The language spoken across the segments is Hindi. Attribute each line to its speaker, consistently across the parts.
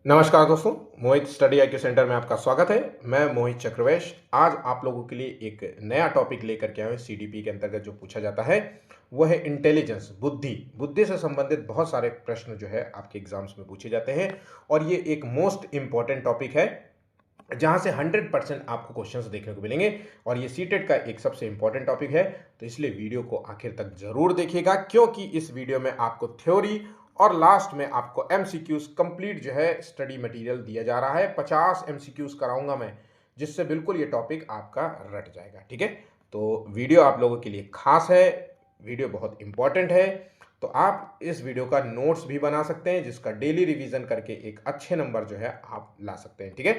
Speaker 1: नमस्कार दोस्तों, मोहित स्टडी आईक्यू सेंटर में आपका स्वागत है। मैं मोहित चक्रवेश आज आप लोगों के लिए एक नया टॉपिक लेकर के आए हूँ। सीडीपी के अंतर्गत जो पूछा जाता है वो है इंटेलिजेंस, बुद्धि। बुद्धि से संबंधित बहुत सारे प्रश्न जो है आपके एग्जाम्स में पूछे जाते हैं और ये एक मोस्ट इंपॉर्टेंट टॉपिक है जहाँ से 100% आपको क्वेश्चंस देखने को मिलेंगे और ये सीटेट का एक सबसे इंपॉर्टेंट टॉपिक है। तो इसलिए वीडियो को आखिर तक जरूर देखिएगा, क्योंकि इस वीडियो में आपको थ्योरी और लास्ट में आपको एमसीक्यूज कंप्लीट जो है स्टडी मटेरियल दिया जा रहा है। 50 एमसीक्यूज कराऊंगा मैं, जिससे बिल्कुल ये टॉपिक आपका रट जाएगा। ठीक है, तो वीडियो आप लोगों के लिए खास है, वीडियो बहुत इंपॉर्टेंट है। तो आप इस वीडियो का नोट्स भी बना सकते हैं, जिसका डेली रिवीजन करके एक अच्छे नंबर जो है आप ला सकते हैं। ठीक है,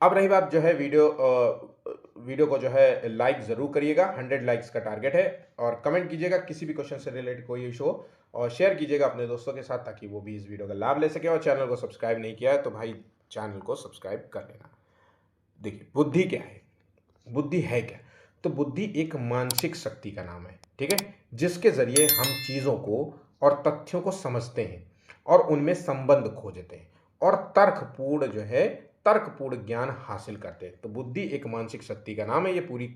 Speaker 1: अब रही बात जो है वीडियो को जो है लाइक ज़रूर करिएगा, 100 लाइक्स का टारगेट है। और कमेंट कीजिएगा किसी भी क्वेश्चन से रिलेटेड कोई इशू हो, और शेयर कीजिएगा अपने दोस्तों के साथ ताकि वो भी इस वीडियो का लाभ ले सके। और चैनल को सब्सक्राइब नहीं किया है तो भाई चैनल को सब्सक्राइब कर लेना। देखिए, बुद्धि क्या है, बुद्धि है क्या? तो बुद्धि एक मानसिक शक्ति का नाम है। ठीक है, जिसके जरिए हम चीज़ों को और तथ्यों को समझते हैं और उनमें संबंध खोजते हैं और तर्कपूर्ण ज्ञान हासिल करते हैं। तो बुद्धि एक मानसिक शक्ति का नाम है। ये पूरी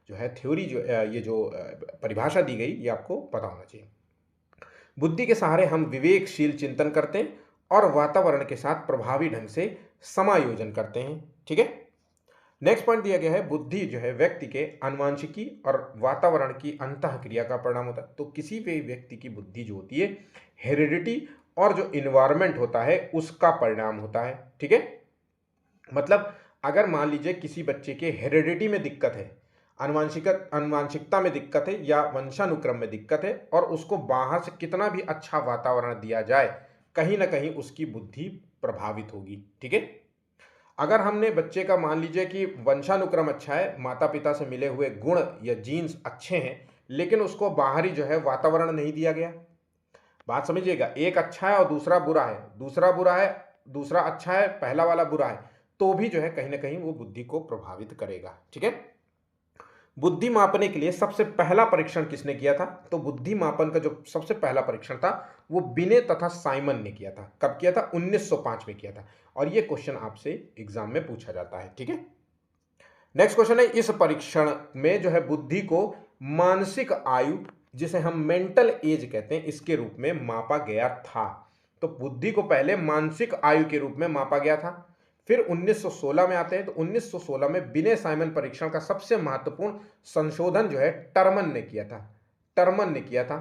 Speaker 1: जो है थ्योरी ये जो परिभाषा दी गई ये आपको पता होना चाहिए। बुद्धि के सहारे हम विवेकशील चिंतन करते हैं और वातावरण के साथ प्रभावी ढंग से समायोजन करते हैं। ठीक है, नेक्स्ट पॉइंट दिया गया है, बुद्धि जो है व्यक्ति के आनुवंशिकी और वातावरण की अंतःक्रिया का परिणाम होता है। तो किसी भी व्यक्ति की बुद्धि जो होती है हेरिडिटी और जो इन्वायरमेंट होता है उसका परिणाम होता है। ठीक है, मतलब अगर मान लीजिए किसी बच्चे के हेरिडिटी में दिक्कत है, आनुवांशिकता में दिक्कत है या वंशानुक्रम में दिक्कत है, और उसको बाहर से कितना भी अच्छा वातावरण दिया जाए, कहीं ना कहीं उसकी बुद्धि प्रभावित होगी। ठीक है, अगर हमने बच्चे का मान लीजिए कि वंशानुक्रम अच्छा है, माता पिता से मिले हुए गुण या जीन्स अच्छे हैं, लेकिन उसको बाहरी जो है वातावरण नहीं दिया गया, बात समझिएगा, एक अच्छा है और दूसरा बुरा है, दूसरा बुरा है, दूसरा अच्छा है, पहला वाला बुरा है, तो भी जो है कहीं ना कहीं वो बुद्धि को प्रभावित करेगा। ठीक है, बुद्धि मापने के लिए सबसे पहला परीक्षण किसने किया था? तो बुद्धि मापन का जो सबसे पहला परीक्षण था वो बिने तथा साइमन ने किया था। कब किया था? 1905 में किया था। और ये क्वेश्चन आपसे एग्जाम में पूछा जाता है। ठीक है, नेक्स्ट क्वेश्चन है, इस परीक्षण में जो है बुद्धि को मानसिक आयु, जिसे हम मेंटल एज कहते हैं, इसके रूप में मापा गया था। तो बुद्धि को पहले मानसिक आयु के रूप में मापा गया था। फिर 1916 में आते हैं, तो 1916 में बिने साइमन परीक्षण का सबसे महत्वपूर्ण संशोधन जो है टर्मन ने किया था। टर्मन ने किया था,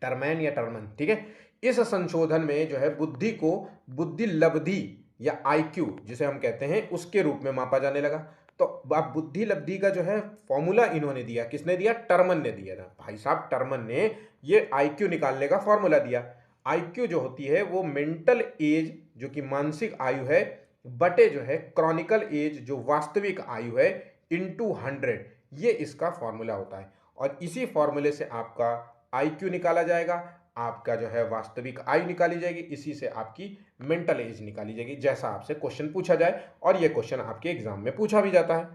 Speaker 1: टर्मैन या टर्मन। ठीक है, इस संशोधन में जो है बुद्धि को बुद्धि लब्धि या आईक्यू जिसे हम कहते हैं उसके रूप में मापा जाने लगा। तो अब बुद्धि लब्धि का जो है फॉर्मूला इन्होंने दिया, किसने दिया? टर्मन ने दिया था। भाई साहब, टर्मन ने ये आईक्यू निकालने का फॉर्मूला दिया। आईक्यू जो होती है वो मेंटल एज जो कि मानसिक आयु है, बटे जो है क्रॉनिकल एज जो वास्तविक आयु है, इंटू 100, ये इसका फॉर्मूला होता है। और इसी फॉर्मूले से आपका आईक्यू निकाला जाएगा, आपका जो है वास्तविक आयु निकाली जाएगी, इसी से आपकी मेंटल एज निकाली जाएगी, जैसा आपसे क्वेश्चन पूछा जाए। और ये क्वेश्चन आपके एग्जाम में पूछा भी जाता है।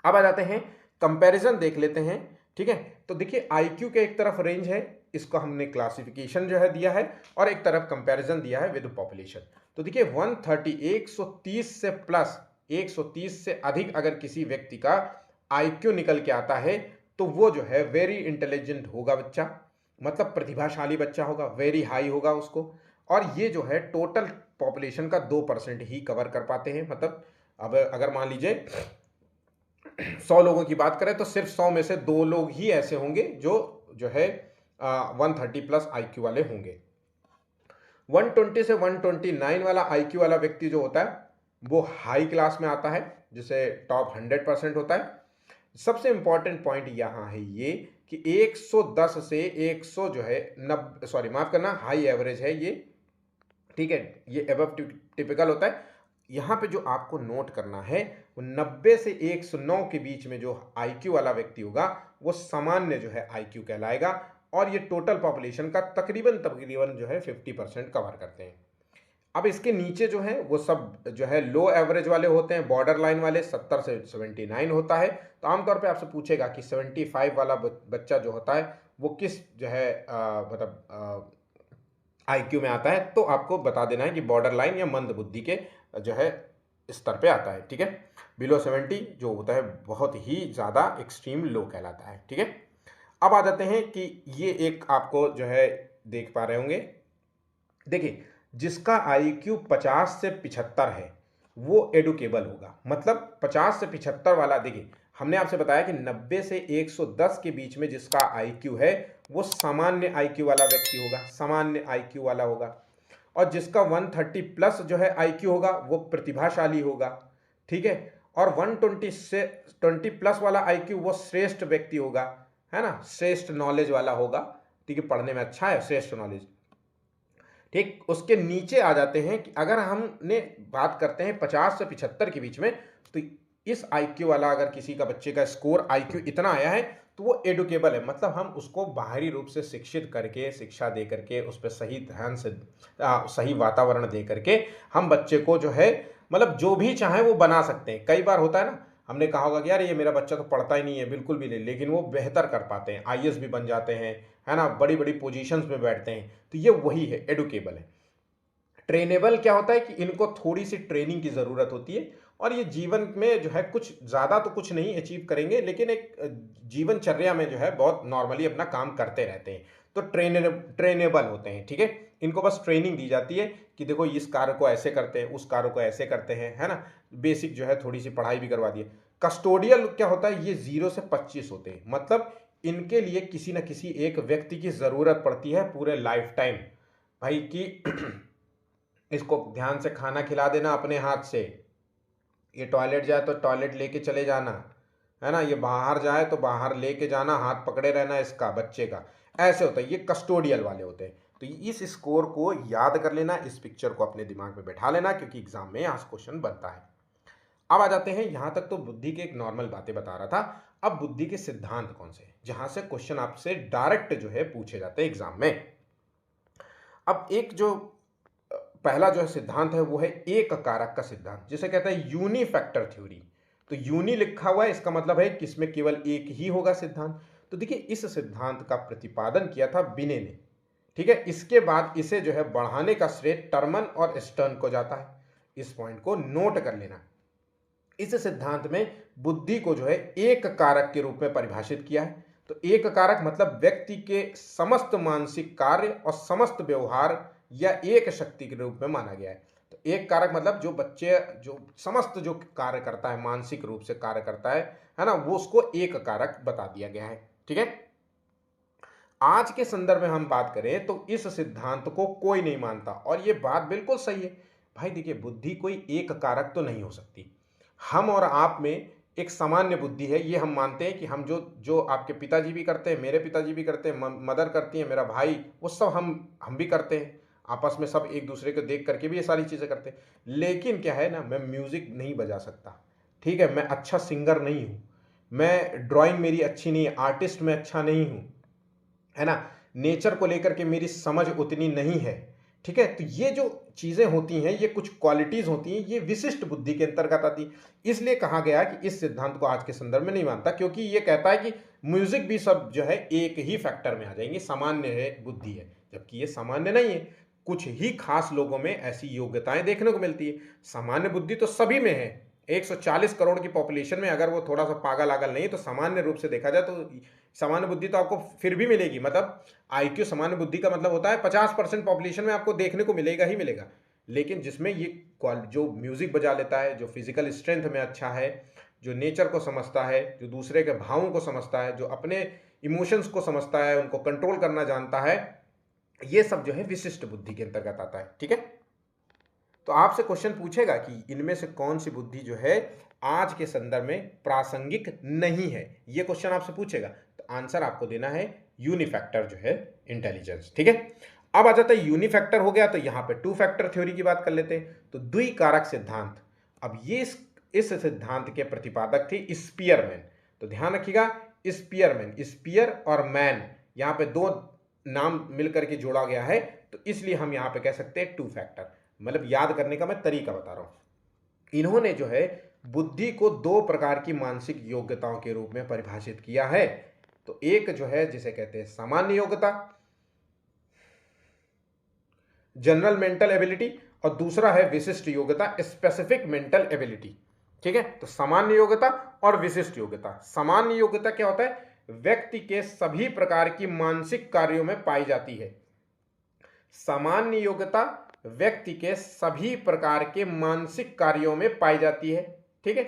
Speaker 1: अब आ जाते हैं, कंपैरिजन देख लेते हैं। ठीक है, तो देखिए आईक्यू के एक तरफ रेंज है, इसको हमने क्लासिफिकेशन जो है दिया है, और एक तरफ कंपैरिजन दिया है विद पॉपुलेशन। तो देखिए 130 130 से प्लस 130 से अधिक अगर किसी व्यक्ति का आईक्यू निकल के आता है तो वो जो है वेरी इंटेलिजेंट होगा बच्चा, मतलब प्रतिभाशाली बच्चा होगा, वेरी हाई होगा उसको। और ये जो है टोटल पॉपुलेशन का 2% ही कवर कर पाते हैं। मतलब अब अगर मान लीजिए 100 लोगों की बात करें तो सिर्फ 100 में से 2 लोग ही ऐसे होंगे जो है 130 प्लस आईक्यू वाले होंगे। 120 से 129 वाला आईक्यू वाला व्यक्ति जो होता है वो हाई क्लास में आता है, जिसे टॉप 100% होता है। सबसे इंपॉर्टेंट पॉइंट यहां है ये कि 110 से 100 जो है 90, सॉरी माफ करना, हाई एवरेज है ये। ठीक है, ये एबव टिपिकल होता है। यहाँ पे जो आपको नोट करना है वो 90 से 109 के बीच में जो आईक्यू वाला व्यक्ति होगा वो सामान्य जो है आईक्यू कहलाएगा। और ये टोटल पॉपुलेशन का तकरीबन तकरीबन जो है 50% कवर करते हैं। अब इसके नीचे जो है वो सब जो है लो एवरेज वाले होते हैं, बॉर्डर लाइन वाले 70 से 79 होता है। तो आमतौर पे आपसे पूछेगा कि 75 वाला बच्चा जो होता है वो किस जो है मतलब आईक्यू में आता है तो आपको बता देना है कि बॉर्डर लाइन या मंद बुद्धि के जो है स्तर पे आता है, ठीक है। बिलो 70 जो होता है बहुत ही ज़्यादा एक्सट्रीम लो कहलाता है, ठीक है। अब आ जाते हैं कि ये एक आपको जो है देख पा रहे होंगे, देखिए जिसका आईक्यू 50 से 75 है वो एडुकेबल होगा। मतलब 50 से 75 वाला, देखिए हमने आपसे बताया कि 90 से 110 के बीच में जिसका आईक्यू है वो सामान्य आईक्यू वाला व्यक्ति होगा, सामान्य आईक्यू वाला होगा। और जिसका 130 प्लस जो है आईक्यू होगा वो प्रतिभाशाली होगा, ठीक है। और 120 से 20 प्लस वाला आईक्यू वो श्रेष्ठ व्यक्ति होगा, है ना, श्रेष्ठ नॉलेज वाला होगा, ठीक है, पढ़ने में अच्छा है, श्रेष्ठ नॉलेज, ठीक। उसके नीचे आ जाते हैं कि अगर हमने बात करते हैं 50 से 75 के बीच में, तो इस आईक्यू वाला अगर किसी का बच्चे का स्कोर आईक्यू इतना आया है तो वो एडुकेबल है। मतलब हम उसको बाहरी रूप से शिक्षित करके, शिक्षा दे करके, उस पर सही ध्यान से सही वातावरण दे करके हम बच्चे को जो है मतलब जो भी चाहे वो बना सकते हैं। कई बार होता है ना, हमने कहा होगा कि यार ये मेरा बच्चा तो पढ़ता ही नहीं है, बिल्कुल भी नहीं, लेकिन वो बेहतर कर पाते हैं, आईएएस भी बन जाते हैं, है ना, बड़ी बड़ी पोजीशंस में बैठते हैं। तो ये वही है, एडुकेबल है। ट्रेनेबल क्या होता है कि इनको थोड़ी सी ट्रेनिंग की ज़रूरत होती है और ये जीवन में जो है कुछ ज़्यादा तो कुछ नहीं अचीव करेंगे, लेकिन एक जीवनचर्या में जो है बहुत नॉर्मली अपना काम करते रहते हैं। तो ट्रेनेबल होते हैं, ठीक है। इनको बस ट्रेनिंग दी जाती है कि देखो इस कार्य को ऐसे करते हैं, उस कार्य को ऐसे करते हैं, है ना, बेसिक जो है थोड़ी सी पढ़ाई भी करवा दी है। कस्टोडियल क्या होता है, ये 0 से 25 होते हैं। मतलब इनके लिए किसी न किसी एक व्यक्ति की ज़रूरत पड़ती है पूरे लाइफ टाइम, भाई कि इसको ध्यान से खाना खिला देना अपने हाथ से, ये टॉयलेट जाए तो टॉयलेट लेके चले जाना, है ना, ये बाहर जाए तो बाहर लेके जाना, हाथ पकड़े रहना इसका, बच्चे का, ऐसे होता है। ये कस्टोडियल वाले होते हैं। तो इस स्कोर को याद कर लेना, इस पिक्चर को अपने दिमाग में बैठा लेना, क्योंकि एग्जाम में यहाँ से क्वेश्चन बनता है। अब आ जाते हैं, यहाँ तक तो बुद्धि के एक नॉर्मल बातें बता रहा था। अब बुद्धि के सिद्धांत कौन से, जहां से क्वेश्चन आपसे डायरेक्ट जो है पूछे जाते हैं एग्जाम में। अब एक जो पहला जो है सिद्धांत है वो है एक कारक का सिद्धांत, जिसे कहते हैं यूनिफैक्टर थ्योरी। तो यूनि लिखा हुआ है, इसका मतलब है कि इसमें केवल एक ही होगा सिद्धांत। तो देखिए इस सिद्धांत का प्रतिपादन किया था बिने ने, ठीक है। इसके बाद इसे जो है बढ़ाने का श्रेय टर्मन और स्टर्न को जाता है। इस पॉइंट को नोट कर लेना। इस सिद्धांत में बुद्धि को जो है एक कारक के रूप में परिभाषित किया है। तो एक कारक मतलब व्यक्ति के समस्त मानसिक कार्य और समस्त व्यवहार या एक शक्ति के रूप में माना गया है। तो एक कारक मतलब जो बच्चे जो समस्त जो कार्य करता है, मानसिक रूप से कार्य करता है ना, वो उसको एक कारक बता दिया गया है, ठीक है। आज के संदर्भ में हम बात करें तो इस सिद्धांत को कोई नहीं मानता और ये बात बिल्कुल सही है। भाई देखिए बुद्धि कोई एक कारक तो नहीं हो सकती। हम और आप में एक सामान्य बुद्धि है, ये हम मानते हैं कि हम जो जो आपके पिताजी भी करते हैं, मेरे पिताजी भी करते हैं, मदर करती है, मेरा भाई, वो सब हम भी करते हैं। आपस में सब एक दूसरे को देख करके भी ये सारी चीज़ें करते हैं। लेकिन क्या है ना, मैं म्यूज़िक नहीं बजा सकता, ठीक है, मैं अच्छा सिंगर नहीं हूँ, मैं ड्राइंग मेरी अच्छी नहीं है, आर्टिस्ट में अच्छा नहीं हूँ, है ना, नेचर को लेकर के मेरी समझ उतनी नहीं है, ठीक है। तो ये जो चीज़ें होती हैं, ये कुछ क्वालिटीज़ होती हैं, ये विशिष्ट बुद्धि के अंतर्गत आती है। इसलिए कहा गया कि इस सिद्धांत को आज के संदर्भ में नहीं मानता, क्योंकि ये कहता है कि म्यूजिक भी सब जो है एक ही फैक्टर में आ जाएंगे, सामान्य है बुद्धि है, जबकि ये सामान्य नहीं है। कुछ ही खास लोगों में ऐसी योग्यताएं देखने को मिलती है। सामान्य बुद्धि तो सभी में है। 140 करोड़ की पॉपुलेशन में अगर वो थोड़ा सा पागल आगल नहीं, तो सामान्य रूप से देखा जाए तो सामान्य बुद्धि तो आपको फिर भी मिलेगी। मतलब आईक्यू सामान्य बुद्धि का मतलब होता है 50% पॉपुलेशन में आपको देखने को मिलेगा ही मिलेगा। लेकिन जिसमें ये जो म्यूजिक बजा लेता है, जो फिजिकल स्ट्रेंथ में अच्छा है, जो नेचर को समझता है, जो दूसरे के भावों को समझता है, जो अपने इमोशंस को समझता है, उनको कंट्रोल करना जानता है, ये सब जो है विशिष्ट बुद्धि के अंतर्गत आता है, ठीक है। तो आपसे क्वेश्चन पूछेगा कि इनमें से कौन सी बुद्धि जो है आज के संदर्भ में प्रासंगिक नहीं है, ये क्वेश्चन आपसे पूछेगा। तो आंसर आपको देना है यूनिफैक्टर जो है इंटेलिजेंस, ठीक है। अब आ जाता है यूनिफैक्टर हो गया, तो यहां पे टू फैक्टर थ्योरी की बात कर लेते हैं। तो द्विकारक सिद्धांत, अब ये इस सिद्धांत के प्रतिपादक थे स्पीयरमैन। तो ध्यान रखिएगा, स्पीयरमैन, स्पीयर और मैन, यहाँ पे दो नाम मिलकर के जोड़ा गया है, तो इसलिए हम यहाँ पे कह सकते हैं टू फैक्टर। मतलब याद करने का मैं तरीका बता रहा हूं। इन्होंने जो है बुद्धि को दो प्रकार की मानसिक योग्यताओं के रूप में परिभाषित किया है। तो एक जो है जिसे कहते हैं सामान्य योग्यता, जनरल मेंटल एबिलिटी, और दूसरा है विशिष्ट योग्यता, स्पेसिफिक मेंटल एबिलिटी। ठीक है, तो सामान्य योग्यता और विशिष्ट योग्यता। सामान्य योग्यता क्या होता है? व्यक्ति के सभी प्रकार की मानसिक कार्यों में पाई जाती है। सामान्य योग्यता व्यक्ति के सभी प्रकार के मानसिक कार्यों में पाई जाती है। ठीक है,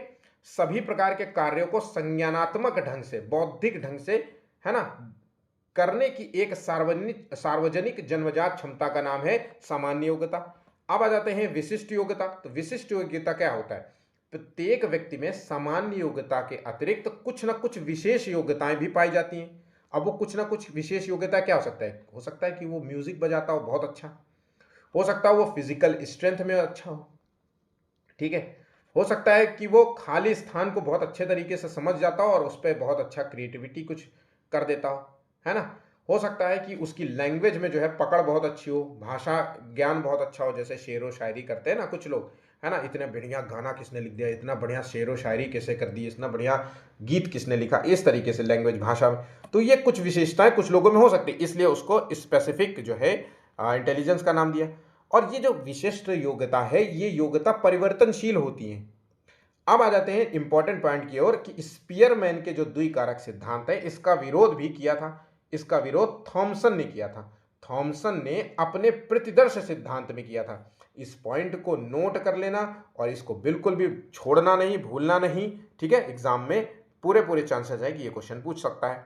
Speaker 1: सभी प्रकार के कार्यों को संज्ञानात्मक ढंग से, बौद्धिक ढंग से, है ना, करने की एक सार्वजनिक जन्मजात क्षमता का नाम है सामान्य योग्यता। अब आ जाते हैं विशिष्ट योग्यता। तो विशिष्ट योग्यता क्या होता है? प्रत्येक व्यक्ति में सामान्य योग्यता के अतिरिक्त कुछ ना कुछ विशेष योग्यताएं भी पाई जाती हैं। अब वो कुछ ना कुछ विशेष योग्यता क्या हो सकता है कि वो म्यूजिक बजाता हो बहुत अच्छा, हो सकता है वो फिजिकल स्ट्रेंथ में अच्छा हो, ठीक है, हो सकता है कि वो खाली स्थान को बहुत अच्छे तरीके से समझ जाता हो और उस पर बहुत अच्छा क्रिएटिविटी कुछ कर देता है ना। हो सकता है कि उसकी लैंग्वेज में जो है पकड़ बहुत अच्छी हो, भाषा ज्ञान बहुत अच्छा हो, जैसे शेर व शायरी करते हैं ना कुछ लोग, है ना, इतने बढ़िया गाना किसने लिख दिया, इतना बढ़िया शेर व शायरी कैसे कर दी, इतना बढ़िया गीत किसने लिखा, इस तरीके से लैंग्वेज भाषा में। तो ये कुछ विशेषताएं कुछ लोगों में हो सकती है, इसलिए उसको स्पेसिफिक जो है इंटेलिजेंस का नाम दिया। और ये जो विशिष्ट योग्यता है, ये योग्यता परिवर्तनशील होती है। अब आ जाते हैं इंपॉर्टेंट पॉइंट की ओर कि स्पीयरमैन के जो द्विकारक सिद्धांत है, इसका विरोध भी किया था। इसका विरोध थॉमसन ने किया था। थॉमसन ने अपने प्रतिदर्श सिद्धांत में किया था। इस पॉइंट को नोट कर लेना और इसको बिल्कुल भी छोड़ना नहीं, भूलना नहीं। ठीक है, एग्जाम में पूरे पूरे चांसेस है कि ये क्वेश्चन पूछ सकता है।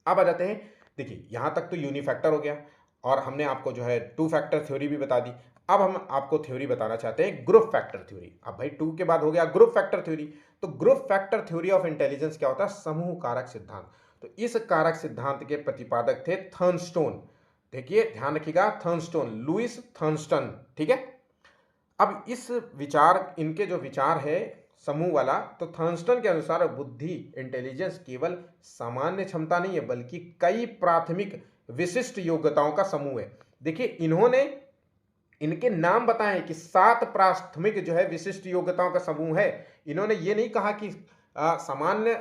Speaker 1: अब आ जाते हैं, देखिए यहां तक तो यूनिफैक्टर हो गया और हमने आपको जो है टू फैक्टर थ्योरी भी बता दी। अब हम आपको थ्योरी बताना चाहते हैं ग्रुप फैक्टर थ्योरी। अब भाई टू के बाद हो गया ग्रुप फैक्टर थ्योरी। तो group factor theory of intelligence क्या होता है? समूह कारक सिद्धांत। तो इस कारक सिद्धांत के प्रतिपादक थे थर्नस्टोन। देखिए ध्यान रखिएगा, थर्नस्टोन, लुइस थर्नस्टन। ठीक है, अब इस विचार, इनके जो विचार है समूह वाला, तो थर्नस्टन के अनुसार बुद्धि, इंटेलिजेंस केवल सामान्य क्षमता नहीं है बल्कि कई प्राथमिक विशिष्ट योग्यताओं का समूह है। देखिए इन्होंने इनके नाम बताए कि 7 प्राथमिक जो है विशिष्ट योग्यताओं का समूह है। इन्होंने ये नहीं कहा कि सामान्य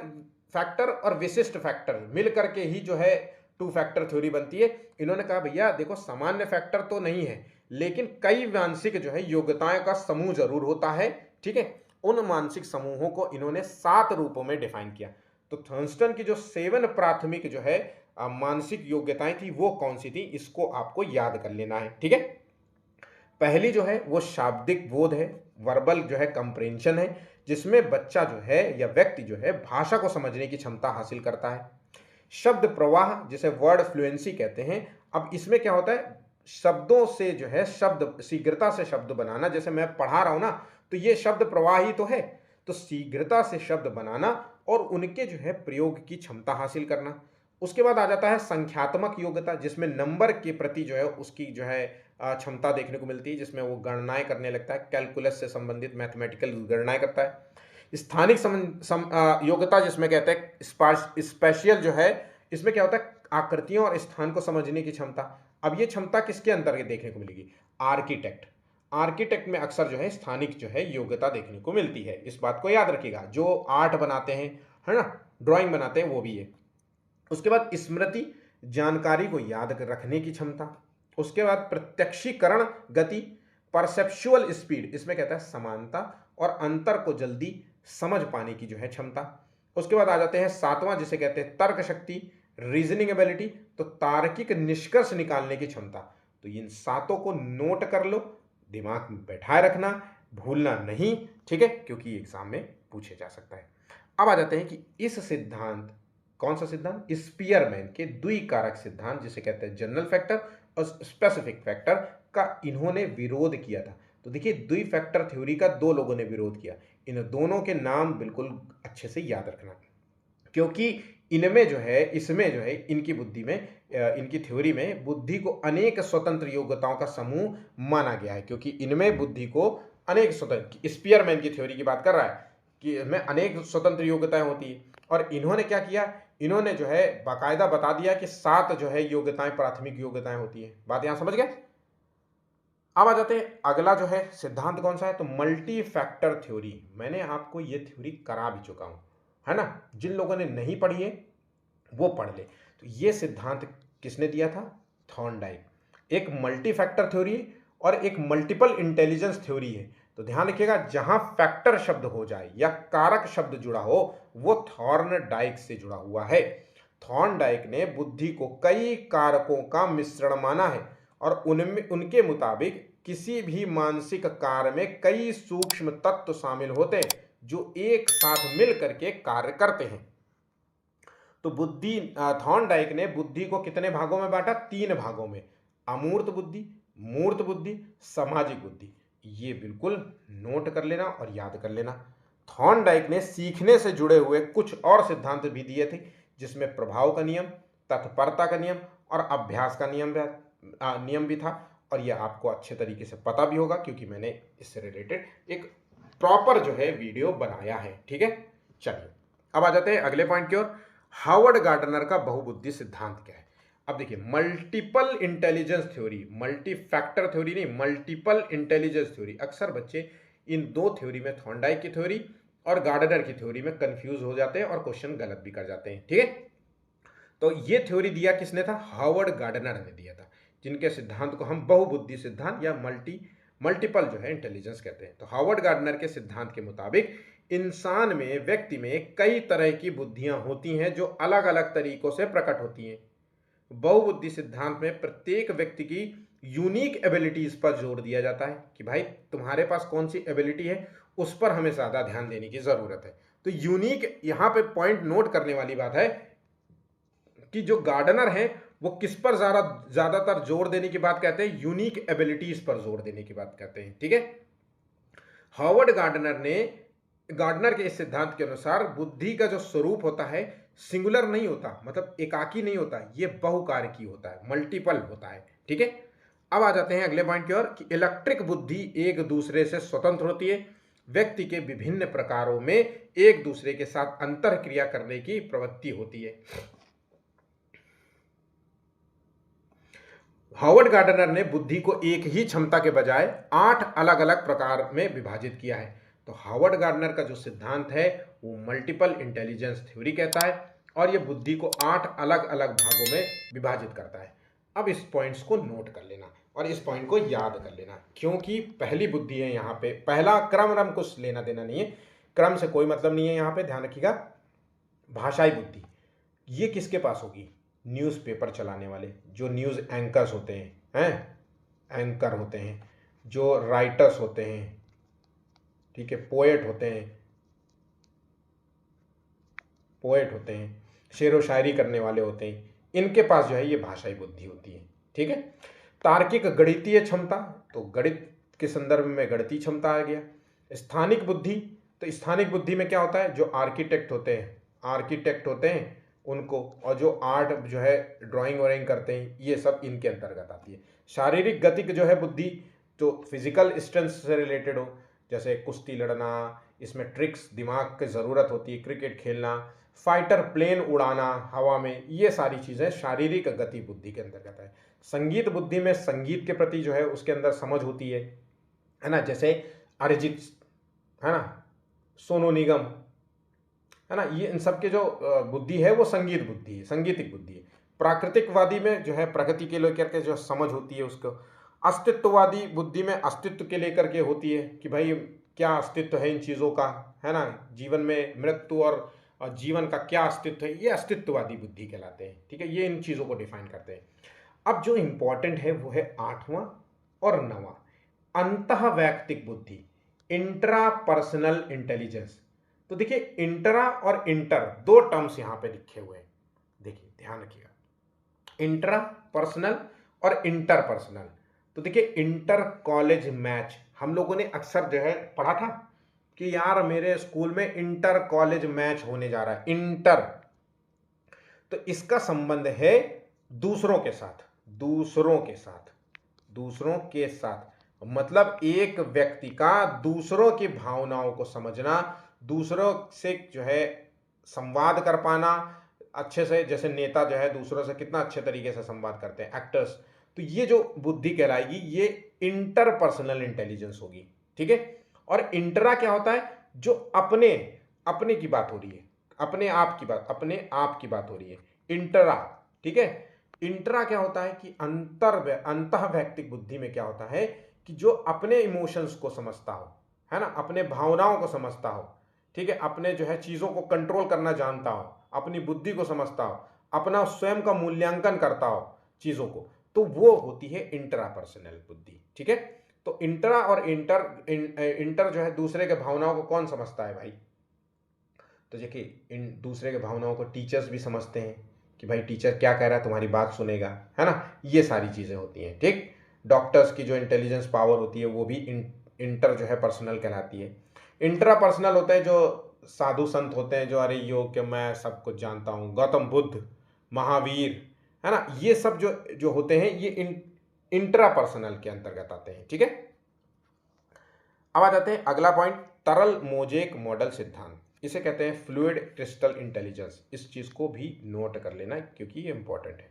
Speaker 1: फैक्टर और विशिष्ट फैक्टर मिल करके ही जो है टू फैक्टर थ्योरी बनती है। इन्होंने कहा भैया देखो सामान्य फैक्टर तो नहीं है, लेकिन कई मानसिक जो है योग्यताएं का समूह जरूर होता है। ठीक है, उन मानसिक समूहों को इन्होंने 7 रूपों में डिफाइन किया। तो थर्नस्टन की जो 7 प्राथमिक जो है मानसिक योग्यताएं थी वो कौन सी थी, इसको आपको याद कर लेना है। ठीक है, पहली जो है वो शाब्दिक बोध है, वर्बल जो है कंप्रेंशन है, जिसमें बच्चा जो है या व्यक्ति जो है भाषा को समझने की क्षमता हासिल करता है। शब्द प्रवाह, जिसे वर्ड फ्लुएंसी कहते हैं। अब इसमें क्या होता है, शब्दों से जो है शब्द, शीघ्रता से शब्द बनाना। जैसे मैं पढ़ा रहा हूं ना, तो ये शब्द प्रवाह ही तो है। तो शीघ्रता से शब्द बनाना और उनके जो है प्रयोग की क्षमता हासिल करना। उसके बाद आ जाता है संख्यात्मक योग्यता, जिसमें नंबर के प्रति जो है उसकी जो है क्षमता देखने को मिलती है, जिसमें वो गणनाएं करने लगता है, कैलकुलस से संबंधित मैथमेटिकल गणनाएं करता है। स्थानिक योग्यता, जिसमें कहते हैं स्पेशियल जो है, इसमें क्या होता है, आकृतियों और स्थान को समझने की क्षमता। अब ये क्षमता किसके अंतर्गत देखने को मिलेगी? आर्किटेक्ट। आर्किटेक्ट में अक्सर जो है स्थानिक जो है योग्यता देखने को मिलती है। इस बात को याद रखिएगा, जो आर्ट बनाते हैं, है ना, ड्राइंग बनाते हैं, वो भी है। उसके बाद स्मृति, जानकारी को याद रखने की क्षमता। उसके बाद प्रत्यक्षीकरण गति, परसेप्शुअल स्पीड, इसमें कहता है समानता और अंतर को जल्दी समझ पाने की जो है क्षमता। उसके बाद आ जाते हैं 7वां, जिसे कहते हैं तर्क शक्ति, रीजनिंग एबिलिटी, तो तार्किक निष्कर्ष निकालने की क्षमता। तो इन 7 को नोट कर लो, दिमाग में बैठाए रखना, भूलना नहीं। ठीक है, क्योंकि एग्जाम में पूछे जा सकता है। अब आ जाते हैं कि इस सिद्धांत, कौन सा सिद्धांत? स्पीयरमैन के द्विकारक सिद्धांत, जिसे कहते हैं जनरल फैक्टर और स्पेसिफिक फैक्टर का इन्होंने विरोध किया था। तो देखिए द्विफैक्टर थ्योरी का 2 लोगों ने विरोध किया। इन दोनों के नाम बिल्कुल अच्छे से याद रखना, क्योंकि इनमें जो है, इसमें जो है, इनकी बुद्धि में, इनकी थ्योरी में बुद्धि को अनेक स्वतंत्र योग्यताओं का समूह माना गया है। क्योंकि इनमें बुद्धि को अनेक स्वतंत्र, स्पीयरमैन की थ्योरी की बात कर रहा है कि इसमें अनेक स्वतंत्र योग्यताएं होती है। और इन्होंने क्या किया, इन्होंने जो है बाकायदा बता दिया कि 7 जो है योग्यताएं, प्राथमिक योग्यताएं होती है। बात यहां समझ गए? अब आ जाते हैं अगला जो है सिद्धांत कौन सा है, तो मल्टी फैक्टर थ्योरी। मैंने आपको ये थ्योरी करा भी चुका हूं, है ना। जिन लोगों ने नहीं पढ़ी है वो पढ़ ले। तो ये सिद्धांत किसने दिया था? थॉर्नडाइक। एक मल्टी फैक्टर थ्योरी और एक मल्टीपल इंटेलिजेंस थ्योरी है। तो ध्यान रखिएगा, जहां फैक्टर शब्द हो जाए या कारक शब्द जुड़ा हो वो थॉर्नडाइक से जुड़ा हुआ है। थॉर्नडाइक ने बुद्धि को कई कारकों का मिश्रण माना है और उनमें उनके मुताबिक किसी भी मानसिक कार्य में कई सूक्ष्म तत्व शामिल होते हैं जो एक साथ मिल करके कार्य करते हैं। तो बुद्धि थॉर्नडाइक ने बुद्धि को कितने भागों में बांटा? 3 भागों में। अमूर्त बुद्धि, मूर्त बुद्धि, सामाजिक बुद्धि। ये बिल्कुल नोट कर लेना और याद कर लेना। थॉर्नडाइक ने सीखने से जुड़े हुए कुछ और सिद्धांत भी दिए थे, जिसमें प्रभाव का नियम, तत्परता का नियम और अभ्यास का नियम भी था। और यह आपको अच्छे तरीके से पता भी होगा क्योंकि मैंने इससे रिलेटेड एक प्रॉपर जो है वीडियो बनाया है। ठीक है, चलिए अब आ जाते हैं अगले पॉइंट की ओर। हार्वर्ड गार्डनर का बहुबुद्धि सिद्धांत क्या है? अब देखिए, multiple intelligence theory, multi factor theory नहीं, मल्टीपल इंटेलिजेंस थ्योरी। अक्सर बच्चे इन दो थ्योरी में, थॉर्नडाइक की थ्योरी और गार्डनर की थ्योरी में कंफ्यूज हो जाते हैं और क्वेश्चन गलत भी कर जाते हैं। ठीक है, तो ये थ्योरी दिया किसने था? हार्वर्ड गार्डनर ने दिया था, जिनके सिद्धांत को हम बहुबुद्धि सिद्धांत या मल्टीपल जो है इंटेलिजेंस कहते हैं। तो हार्वर्ड गार्डनर के सिद्धांत के मुताबिक इंसान में, व्यक्ति में कई तरह की बुद्धियां होती हैं जो अलग अलग तरीकों से प्रकट होती हैं। बहुबुद्धि सिद्धांत में प्रत्येक व्यक्ति की यूनिक एबिलिटीज पर जोर दिया जाता है कि भाई तुम्हारे पास कौन सी एबिलिटी है, उस पर हमें ज्यादा ध्यान देने की जरूरत है। तो यूनिक, यहां पे पॉइंट नोट करने वाली बात है कि जो गार्डनर है वो किस पर ज्यादातर जोर देने की बात कहते हैं? यूनिक एबिलिटीज पर जोर देने की बात कहते हैं। ठीक है, हार्वर्ड गार्डनर के इस सिद्धांत के अनुसार बुद्धि का जो स्वरूप होता है सिंगुलर नहीं होता, मतलब एकाकी नहीं होता, ये बहुकारकी होता है, मल्टीपल होता है। ठीक है, अब आ जाते हैं अगले पॉइंट की ओर कि इलेक्ट्रिक बुद्धि एक दूसरे से स्वतंत्र होती है। व्यक्ति के विभिन्न प्रकारों में एक दूसरे के साथ अंतर क्रिया करने की प्रवृत्ति होती है। हार्वर्ड गार्डनर ने बुद्धि को एक ही क्षमता के बजाय 8 अलग अलग प्रकार में विभाजित किया है। तो हार्वर्ड गार्डनर का जो सिद्धांत है वो मल्टीपल इंटेलिजेंस थ्योरी कहता है और ये बुद्धि को 8 अलग अलग भागों में विभाजित करता है। अब इस पॉइंट्स को नोट कर लेना और इस पॉइंट को याद कर लेना, क्योंकि पहली बुद्धि है यहाँ पे, पहला क्रम कुछ लेना देना नहीं है, क्रम से कोई मतलब नहीं है यहाँ पे, ध्यान रखिएगा। भाषाई बुद्धि, ये किसके पास होगी? न्यूज़पेपर चलाने वाले, जो न्यूज़ एंकर्स होते हैं, एंकर होते हैं, जो राइटर्स होते हैं, ठीक है, पोएट होते हैं, शेर व शायरी करने वाले होते हैं, इनके पास जो है ये भाषाई बुद्धि होती है। ठीक है, तार्किक गणितीय क्षमता, तो गणित के संदर्भ में गणितीय क्षमता आ गया। स्थानिक बुद्धि, तो स्थानिक बुद्धि में क्या होता है? जो आर्किटेक्ट होते हैं उनको, और जो आर्ट जो है ड्राइंग वाइंग करते हैं, ये सब इनके अंतर्गत आती है। शारीरिक गतिक जो है बुद्धि, तो फिजिकल स्ट्रेंथ से रिलेटेड हो, जैसे कुश्ती लड़ना, इसमें ट्रिक्स दिमाग की ज़रूरत होती है, क्रिकेट खेलना, फाइटर प्लेन उड़ाना हवा में, ये सारी चीज़ें शारीरिक गति बुद्धि के अंतर्गत है। संगीत बुद्धि में संगीत के प्रति जो है उसके अंदर समझ होती है ना, जैसे अरिजीत, है ना, सोनू निगम, है ना, ये इन सब के जो बुद्धि है वो संगीत बुद्धि है, संगीतिक बुद्धि है। प्राकृतिकवादी में जो है प्रकृति के लेकर के जो समझ होती है उसको। अस्तित्ववादी बुद्धि में अस्तित्व के लेकर के होती है कि भाई क्या अस्तित्व है इन चीज़ों का, है ना, जीवन में मृत्यु और जीवन का क्या अस्तित्व है, ये अस्तित्ववादी बुद्धि कहलाते हैं। ठीक है, ये इन चीज़ों को डिफाइन करते हैं। अब जो इम्पोर्टेंट है वो है 8वां और 9वां, अंतः वैयक्तिक बुद्धि, इंट्रापर्सनल इंटेलिजेंस। तो देखिए, इंट्रा और इंटर दो टर्म्स यहां पे लिखे हुए हैं, देखिए ध्यान रखिएगा, इंट्रा पर्सनल और इंटर पर्सनल। तो देखिए, इंटर कॉलेज मैच हम लोगों ने अक्सर जो है पढ़ा था कि यार मेरे स्कूल में इंटर कॉलेज मैच होने जा रहा है, इंटर, तो इसका संबंध है दूसरों के साथ, मतलब एक व्यक्ति का दूसरों की भावनाओं को समझना, दूसरों से जो है संवाद कर पाना अच्छे से, जैसे नेता जो है दूसरों से कितना अच्छे तरीके से संवाद करते हैं, एक्टर्स, तो ये जो बुद्धि कहलाएगी ये इंटरपर्सनल इंटेलिजेंस होगी। ठीक है, और इंट्रा क्या होता है? जो अपने की बात हो रही है, अपने आप की बात हो रही है, इंट्रा। ठीक है, इंट्रा क्या होता है कि अंतः वैयक्तिक बुद्धि में क्या होता है कि जो अपने इमोशंस को समझता हो, है ना, अपने भावनाओं को समझता हो, ठीक है, अपने जो है चीज़ों को कंट्रोल करना जानता हो, अपनी बुद्धि को समझता हो, अपना स्वयं का मूल्यांकन करता हो चीज़ों को, तो वो होती है इंट्रापर्सनल बुद्धि। ठीक है, तो इंट्रा और इंटर जो है दूसरे के भावनाओं को कौन समझता है भाई? तो देखिए, इन दूसरे के भावनाओं को टीचर्स भी समझते हैं कि भाई टीचर क्या कह रहा है, तुम्हारी बात सुनेगा, है ना, ये सारी चीज़ें होती हैं। ठीक, डॉक्टर्स की जो इंटेलिजेंस पावर होती है वो भी इंटर जो है पर्सनल कहलाती है। इंट्रा पर्सनल होते हैं जो साधु संत होते हैं, जो अरे योग कि मैं सब कुछ जानता हूँ, गौतम बुद्ध, महावीर, है ना, ये सब जो जो होते हैं ये इंट्रा पर्सनल के अंतर्गत आते हैं। ठीक है, अब आ जाते हैं अगला पॉइंट, तरल मोजेक मॉडल सिद्धांत। इसे कहते हैं फ्लूइड क्रिस्टल इंटेलिजेंस। इस चीज को भी नोट कर लेना क्योंकि ये इंपॉर्टेंट है।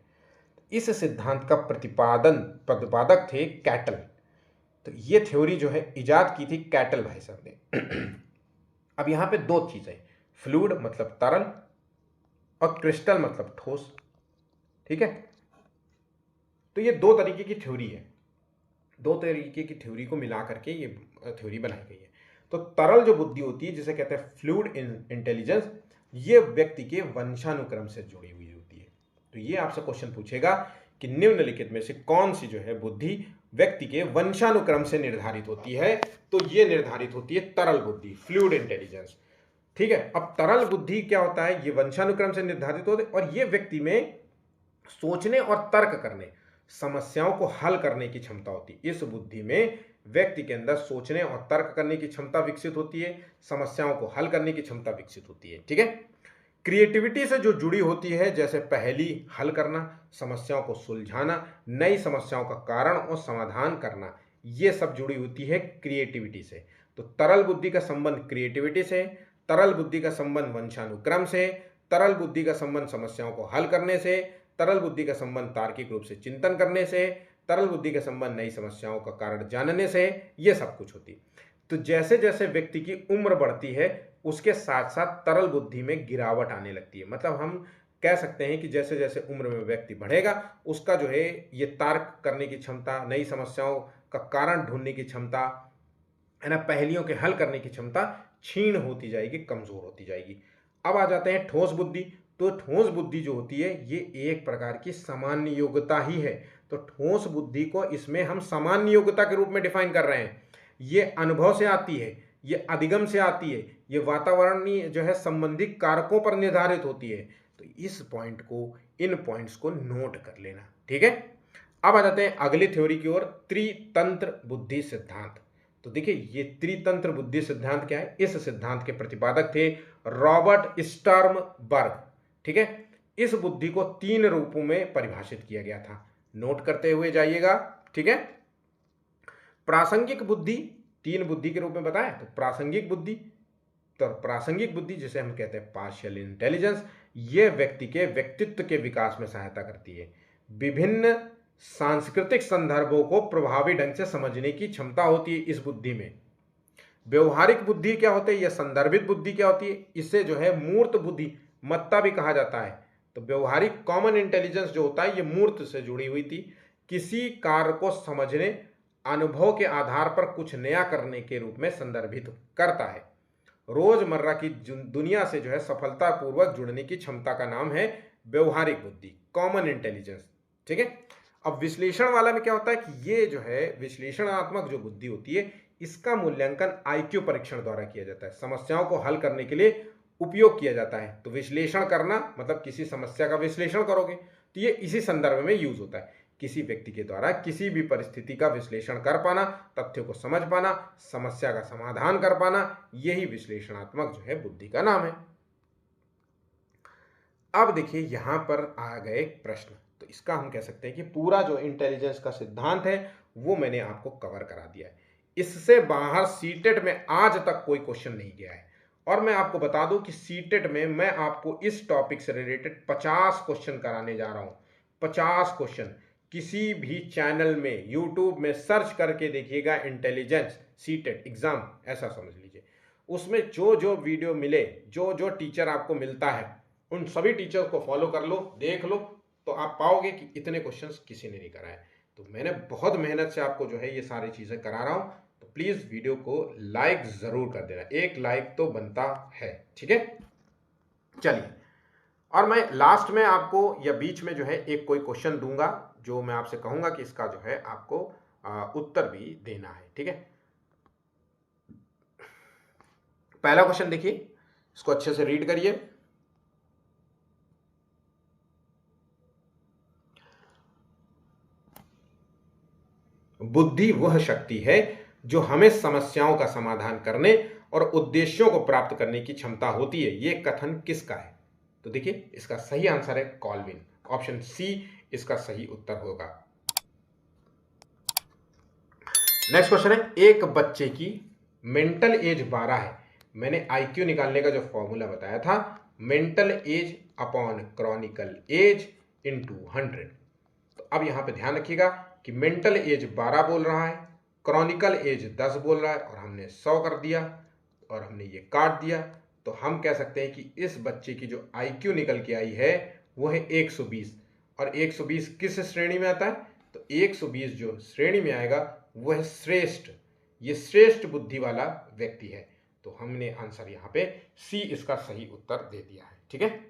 Speaker 1: इस सिद्धांत का प्रतिपादक थे कैटल। तो ये थ्योरी जो है इजाद की थी कैटल भाई साहब ने। अब यहां पे दो चीजें, फ्लूइड मतलब तरल और क्रिस्टल मतलब ठोस। ठीक है, तो ये दो तरीके की थ्योरी है, दो तरीके की थ्योरी को मिला करके ये थ्योरी बनाई गई है। तो तरल जो बुद्धि होती है जिसे कहते हैं फ्लूइड इंटेलिजेंस, ये व्यक्ति के वंशानुक्रम से जुड़ी हुई होती है। तो ये आपसे क्वेश्चन पूछेगा कि निम्नलिखित में से कौन सी जो है बुद्धि व्यक्ति के वंशानुक्रम से निर्धारित होती है, तो ये निर्धारित होती है तरल बुद्धि, फ्लूइड इंटेलिजेंस। ठीक है, अब तरल बुद्धि क्या होता है, ये वंशानुक्रम से निर्धारित होते और ये व्यक्ति में सोचने और तर्क करने, समस्याओं को हल करने की क्षमता होती है। इस बुद्धि में व्यक्ति के अंदर सोचने और तर्क करने की क्षमता विकसित होती है, समस्याओं को हल करने की क्षमता विकसित होती है। ठीक है, क्रिएटिविटी से जो जुड़ी होती है, जैसे पहेली हल करना, समस्याओं को सुलझाना, नई समस्याओं का कारण और समाधान करना, ये सब जुड़ी होती है क्रिएटिविटी से। तो तरल बुद्धि का संबंध क्रिएटिविटी से, तरल बुद्धि का संबंध वंशानुक्रम से, तरल बुद्धि का संबंध समस्याओं को हल करने से, तरल बुद्धि का संबंध तार्किक रूप से चिंतन करने से, तरल बुद्धि का संबंध नई समस्याओं का कारण जानने से, ये सब कुछ होती। तो जैसे जैसे व्यक्ति की उम्र बढ़ती है उसके साथ साथ तरल बुद्धि में गिरावट आने लगती है। मतलब हम कह सकते हैं कि जैसे जैसे उम्र में व्यक्ति बढ़ेगा उसका जो है ये तर्क करने की क्षमता, नई समस्याओं का कारण ढूंढने की क्षमता, है ना, पहेलियों के हल करने की क्षमता क्षीण होती जाएगी, कमजोर होती जाएगी। अब आ जाते हैं ठोस बुद्धि। तो ठोस बुद्धि जो होती है ये एक प्रकार की सामान्य योग्यता ही है। तो ठोस बुद्धि को इसमें हम सामान्य योग्यता के रूप में डिफाइन कर रहे हैं। ये अनुभव से आती है, ये अधिगम से आती है, ये वातावरणीय जो है संबंधित कारकों पर निर्धारित होती है। तो इस पॉइंट को, इन पॉइंट्स को नोट कर लेना। ठीक है, अब आ जाते हैं अगली थ्योरी की ओर, त्रितंत्र बुद्धि सिद्धांत। तो देखिए ये त्रितंत्र बुद्धि सिद्धांत क्या है, इस सिद्धांत के प्रतिपादक थे रॉबर्ट स्टर्मबर्ग। ठीक है, इस बुद्धि को तीन रूपों में परिभाषित किया गया था, नोट करते हुए जाइएगा। ठीक है, प्रासंगिक बुद्धि, तीन बुद्धि के रूप में बताया। तो प्रासंगिक बुद्धि, तो प्रासंगिक बुद्धि जिसे हम कहते हैं पार्शियल इंटेलिजेंस, ये व्यक्ति के व्यक्तित्व के विकास में सहायता करती है। विभिन्न सांस्कृतिक संदर्भों को प्रभावी ढंग से समझने की क्षमता होती है इस बुद्धि में। व्यवहारिक बुद्धि क्या होती है, यह संदर्भित बुद्धि क्या होती है, इससे जो है मूर्त बुद्धि मत्ता भी कहा जाता है। तो व्यवहारिक कॉमन इंटेलिजेंस जो होता है ये मूर्त से जुड़ी हुई थी, किसी कार्य को समझने, अनुभव के आधार पर कुछ नया करने के रूप में संदर्भित करता है। रोजमर्रा की दुनिया से जो है सफलतापूर्वक जुड़ने की क्षमता का नाम है व्यवहारिक बुद्धि, कॉमन इंटेलिजेंस। ठीक है, अब विश्लेषण वाला में क्या होता है कि ये जो है विश्लेषणात्मक जो बुद्धि होती है इसका मूल्यांकन आईक्यू परीक्षण द्वारा किया जाता है, समस्याओं को हल करने के लिए उपयोग किया जाता है। तो विश्लेषण करना मतलब किसी समस्या का विश्लेषण करोगे, तो ये इसी संदर्भ में यूज होता है, किसी व्यक्ति के द्वारा किसी भी परिस्थिति का विश्लेषण कर पाना, तथ्यों को समझ पाना, समस्या का समाधान कर पाना, यही विश्लेषणात्मक जो है बुद्धि का नाम है। अब देखिए यहां पर आ गए प्रश्न, तो इसका हम कह सकते हैं कि पूरा जो इंटेलिजेंस का सिद्धांत है वो मैंने आपको कवर करा दिया है। इससे बाहर सीटेट में आज तक कोई क्वेश्चन नहीं गया है, और मैं आपको बता दूं कि सीटेट में मैं आपको इस टॉपिक से रिलेटेड 50 क्वेश्चन कराने जा रहा हूं। 50 क्वेश्चन, किसी भी चैनल में यूट्यूब में सर्च करके देखिएगा इंटेलिजेंस सीटेट एग्जाम, ऐसा समझ लीजिए। उसमें जो जो वीडियो मिले, जो जो टीचर आपको मिलता है, उन सभी टीचर्स को फॉलो कर लो, देख लो, तो आप पाओगे कि इतने क्वेश्चंस किसी ने नहीं कराए। तो मैंने बहुत मेहनत से आपको जो है ये सारी चीज़ें करा रहा हूँ, तो प्लीज़ वीडियो को लाइक ज़रूर कर देना, एक लाइक तो बनता है, ठीक है। चलिए, और मैं लास्ट में आपको या बीच में जो है एक कोई क्वेश्चन दूंगा, जो मैं आपसे कहूंगा कि इसका जो है आपको उत्तर भी देना है, ठीक है। पहला क्वेश्चन देखिए, इसको अच्छे से रीड करिए। बुद्धि वह शक्ति है जो हमें समस्याओं का समाधान करने और उद्देश्यों को प्राप्त करने की क्षमता होती है, यह कथन किसका है? तो देखिए, इसका सही आंसर है कॉल्विन, ऑप्शन सी इसका सही उत्तर होगा। नेक्स्ट क्वेश्चन है, एक बच्चे की मेंटल एज 12 है। मैंने आईक्यू निकालने का जो फॉर्मूला बताया था, mental age upon chronological age into 100। तो अब यहां पे ध्यान रखिएगा कि मेंटल एज 12 बोल रहा है, क्रॉनिकल एज 10 बोल रहा है, और हमने 100 कर दिया और हमने ये काट दिया। तो हम कह सकते हैं कि इस बच्चे की जो आईक्यू निकल के आई है वो है 120। और 120 किस श्रेणी में आता है? तो 120 जो श्रेणी में आएगा वो है श्रेष्ठ, ये श्रेष्ठ बुद्धि वाला व्यक्ति है। तो हमने आंसर यहां पे सी इसका सही उत्तर दे दिया है, ठीक है।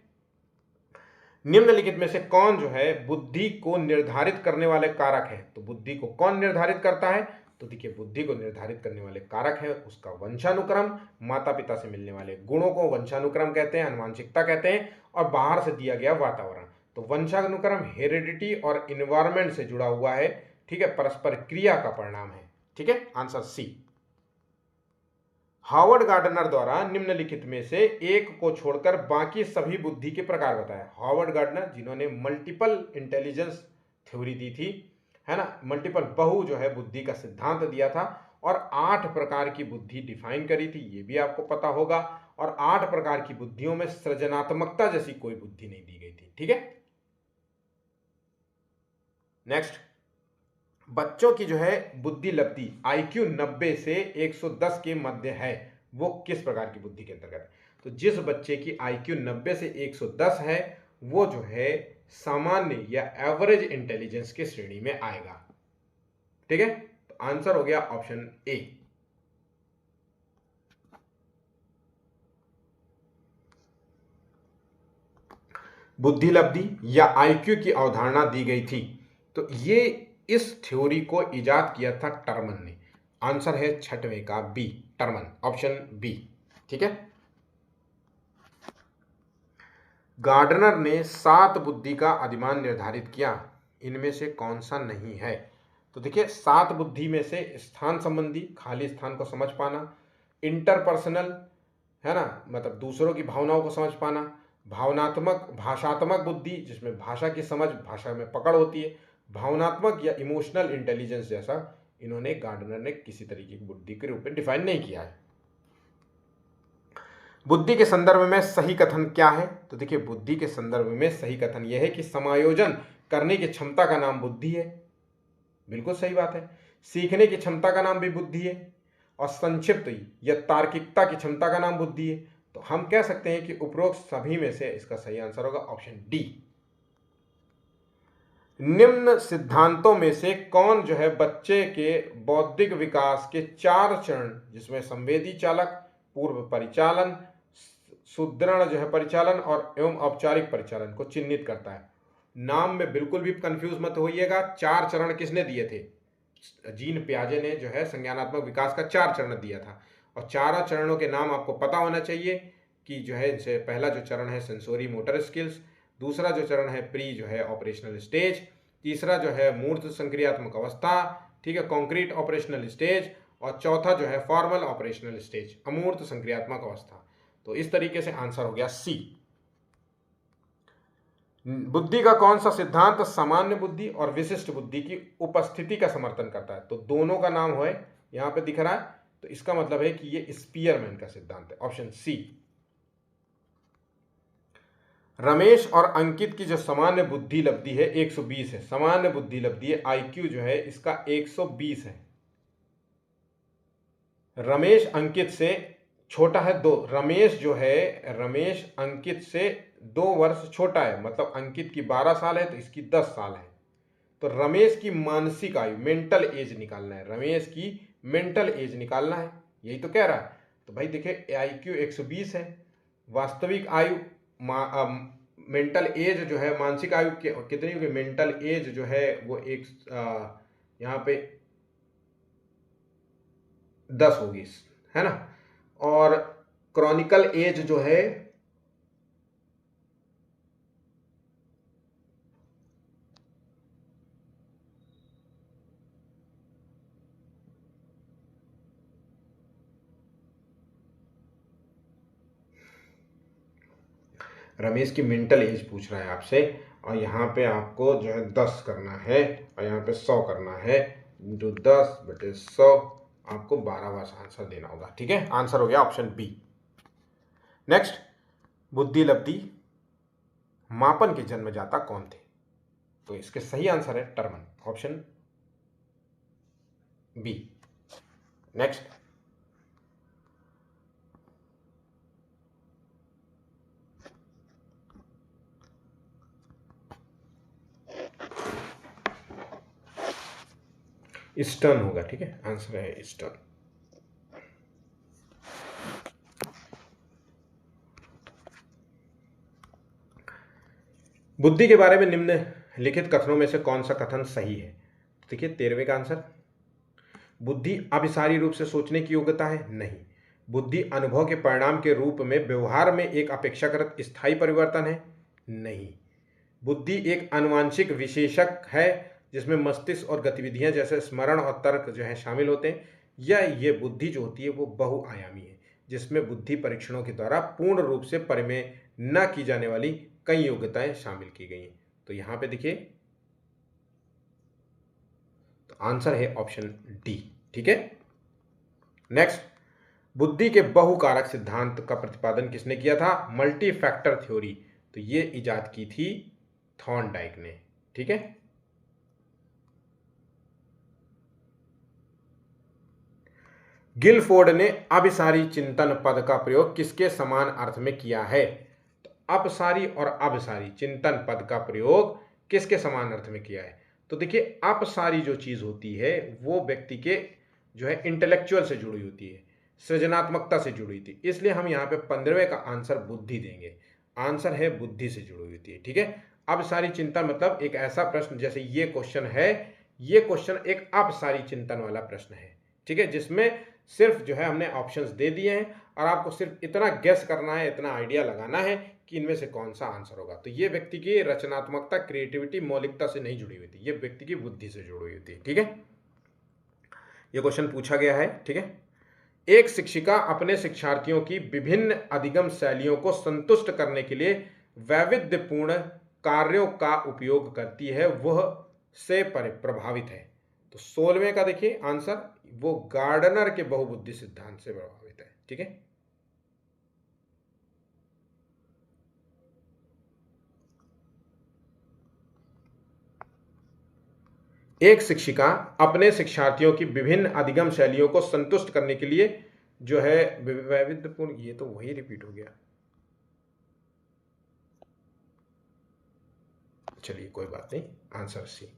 Speaker 1: निम्नलिखित में से कौन जो है बुद्धि को निर्धारित करने वाले कारक है? तो बुद्धि को कौन निर्धारित करता है? तो देखिए, बुद्धि को निर्धारित करने वाले कारक है उसका वंशानुक्रम, माता पिता से मिलने वाले गुणों को वंशानुक्रम कहते हैं, आनुवंशिकता कहते हैं, और बाहर से दिया गया वातावरण। तो वंशानुक्रम हेरिडिटी और इन्वायरमेंट से जुड़ा हुआ है, ठीक है, परस्पर क्रिया का परिणाम है, ठीक है, आंसर सी। हार्वर्ड गार्डनर द्वारा निम्नलिखित में से एक को छोड़कर बाकी सभी बुद्धि के प्रकार बताएं। हार्वर्ड गार्डनर जिन्होंने मल्टीपल इंटेलिजेंस थ्योरी दी थी, है ना, मल्टीपल बहु जो है बुद्धि का सिद्धांत दिया था, और 8 प्रकार की बुद्धि डिफाइन करी थी, ये भी आपको पता होगा। और 8 प्रकार की बुद्धियों में सृजनात्मकता जैसी कोई बुद्धि नहीं दी गई थी, ठीक है। नेक्स्ट, बच्चों की जो है बुद्धि लब्धि आईक्यू 90 से 110 के मध्य है, वो किस प्रकार की बुद्धि के अंतर्गत है? तो जिस बच्चे की आईक्यू 90 से 110 है वो जो है सामान्य या एवरेज इंटेलिजेंस की श्रेणी में आएगा, ठीक है। तो आंसर हो गया ऑप्शन ए। बुद्धि लब्धि या आईक्यू की अवधारणा दी गई थी, तो ये इस थ्योरी को इजाद किया था टर्मन ने। आंसर है छठवें का बी, टर्मन, ऑप्शन बी, ठीक है। गार्डनर ने 7 बुद्धि का अधिमान निर्धारित किया, इनमें से कौन सा नहीं है? तो देखिए, 7 बुद्धि में से स्थान संबंधी, खाली स्थान को समझ पाना, इंटरपर्सनल, है ना, मतलब दूसरों की भावनाओं को समझ पाना, भावनात्मक भाषात्मक बुद्धि जिसमें भाषा की समझ, भाषा में पकड़ होती है, भावनात्मक या इमोशनल इंटेलिजेंस जैसा इन्होंने गार्डनर ने किसी तरीके की बुद्धि के रूप में डिफाइन नहीं किया है। बुद्धि के संदर्भ में सही कथन क्या है? तो देखिए, बुद्धि के संदर्भ में सही कथन यह है कि समायोजन करने की क्षमता का नाम बुद्धि है, बिल्कुल सही बात है। सीखने की क्षमता का नाम भी बुद्धि है, और संक्षिप्त या तार्किकता की क्षमता का नाम बुद्धि है। तो हम कह सकते हैं कि उपरोक्त सभी में से इसका सही आंसर होगा ऑप्शन डी। निम्न सिद्धांतों में से कौन जो है बच्चे के बौद्धिक विकास के 4 चरण, जिसमें संवेदी चालक, पूर्व परिचालन, सुदृढ़ जो है परिचालन और एवं औपचारिक परिचालन को चिन्हित करता है? नाम में बिल्कुल भी कंफ्यूज मत होइएगा। 4 चरण किसने दिए थे? जीन पियाजे ने जो है संज्ञानात्मक विकास का 4 चरण दिया था, और 4 चरणों के नाम आपको पता होना चाहिए कि जो है इनसे पहला जो चरण है सेंसोरी मोटर स्किल्स, दूसरा जो चरण है प्री जो है ऑपरेशनल स्टेज, तीसरा जो है मूर्त संक्रियात्मक अवस्था, ठीक है, कॉन्क्रीट ऑपरेशनल स्टेज, और चौथा जो है फॉर्मल ऑपरेशनल स्टेज, अमूर्त संक्रियात्मक अवस्था। तो इस तरीके से आंसर हो गया सी। बुद्धि का कौन सा सिद्धांत सामान्य बुद्धि और विशिष्ट बुद्धि की उपस्थिति का समर्थन करता है? तो दोनों का नाम है यहां पे दिख रहा है, तो इसका मतलब है कि ये स्पीयरमैन का सिद्धांत है, ऑप्शन सी। रमेश और अंकित की जो सामान्य बुद्धि लब्धि है 120 है, सामान्य बुद्धि लब्धि है, आईक्यू जो है इसका 120 है। रमेश अंकित से छोटा है 2, रमेश जो है रमेश अंकित से 2 वर्ष छोटा है, मतलब अंकित की 12 साल है तो इसकी 10 साल है। तो रमेश की मानसिक आयु, मेंटल एज निकालना है, रमेश की मेंटल एज निकालना है, यही तो कह रहा है। तो भाई देखिए IQ 120 है, वास्तविक आयु मेंटल एज जो है, मानसिक आयु कितनी होगी, मेंटल एज जो है वो एक यहाँ पे 10 होगी, है ना। और क्रॉनिकल एज जो है रमेश की मेंटल एज पूछ रहा है आपसे, और यहाँ पे आपको जो है 10 करना है और यहाँ पे 100 करना है, इंटू 10/100, आपको 12 वर्ष आंसर देना होगा। ठीक है, आंसर हो गया ऑप्शन बी। नेक्स्ट, बुद्धि लब्धि मापन के जन्मदाता कौन थे? तो इसके सही आंसर है Terman, option B. Next, eastern होगा। ठीक है, आंसर है ईस्टर्न। बुद्धि के बारे में निम्नलिखित कथनों में से कौन सा कथन सही है? देखिए 13वें का आंसर, बुद्धि अभिसारी रूप से सोचने की योग्यता है, नहीं। बुद्धि अनुभव के परिणाम के रूप में व्यवहार में एक अपेक्षाकृत स्थायी परिवर्तन है, नहीं। बुद्धि एक आनुवांशिक विशेषक है जिसमें मस्तिष्क और गतिविधियां जैसे स्मरण और तर्क जो है शामिल होते हैं, या ये बुद्धि जो होती है वो बहुआयामी है जिसमें बुद्धि परीक्षणों के द्वारा पूर्ण रूप से परिमेय न की जाने वाली कई योग्यताएं शामिल की गई हैं। तो यहां पे देखिए, तो आंसर है ऑप्शन डी। ठीक है। नेक्स्ट, बुद्धि के बहुकारक सिद्धांत का प्रतिपादन किसने किया था? Multi factor theory. तो ये इजाद की थी थॉर्नडाइक ने। ठीक है। गिलफोर्ड ने अभिसारी चिंतन पद का प्रयोग किसके समान अर्थ में किया है? तो अपसारी और अभिसारी चिंतन पद का प्रयोग किसके समान अर्थ में किया है? तो देखिए, अपसारी जो चीज होती है वो व्यक्ति के जो है इंटेलेक्चुअल से जुड़ी होती है, सृजनात्मकता से जुड़ी होती है, इसलिए हम यहाँ पे 15वें का आंसर बुद्धि देंगे। आंसर है बुद्धि से जुड़ी होती है। ठीक है। अपसारी चिंतन मतलब एक ऐसा प्रश्न, जैसे ये क्वेश्चन है, ये क्वेश्चन एक अपसारी चिंतन वाला प्रश्न है। ठीक है, जिसमें सिर्फ जो है हमने ऑप्शंस दे दिए हैं और आपको सिर्फ इतना गेस करना है, इतना आइडिया लगाना है कि इनमें से कौन सा आंसर होगा। तो ये व्यक्ति की रचनात्मकता, क्रिएटिविटी, मौलिकता से नहीं जुड़ी हुई थी, ये व्यक्ति की बुद्धि से जुड़ी हुई थी। ठीक है, ये क्वेश्चन पूछा गया है। ठीक है। एक शिक्षिका अपने शिक्षार्थियों की विभिन्न अधिगम शैलियों को संतुष्ट करने के लिए वैविध्यपूर्ण कार्यों का उपयोग करती है, वह से प्रभावित है। तो 16वें का देखिए आंसर, वो गार्डनर के बहुबुद्धि सिद्धांत से प्रभावित है। ठीक है। एक शिक्षिका अपने शिक्षार्थियों की विभिन्न अधिगम शैलियों को संतुष्ट करने के लिए जो है वैविध्यपूर्ण, ये तो वही रिपीट हो गया, चलिए कोई बात नहीं, आंसर सी।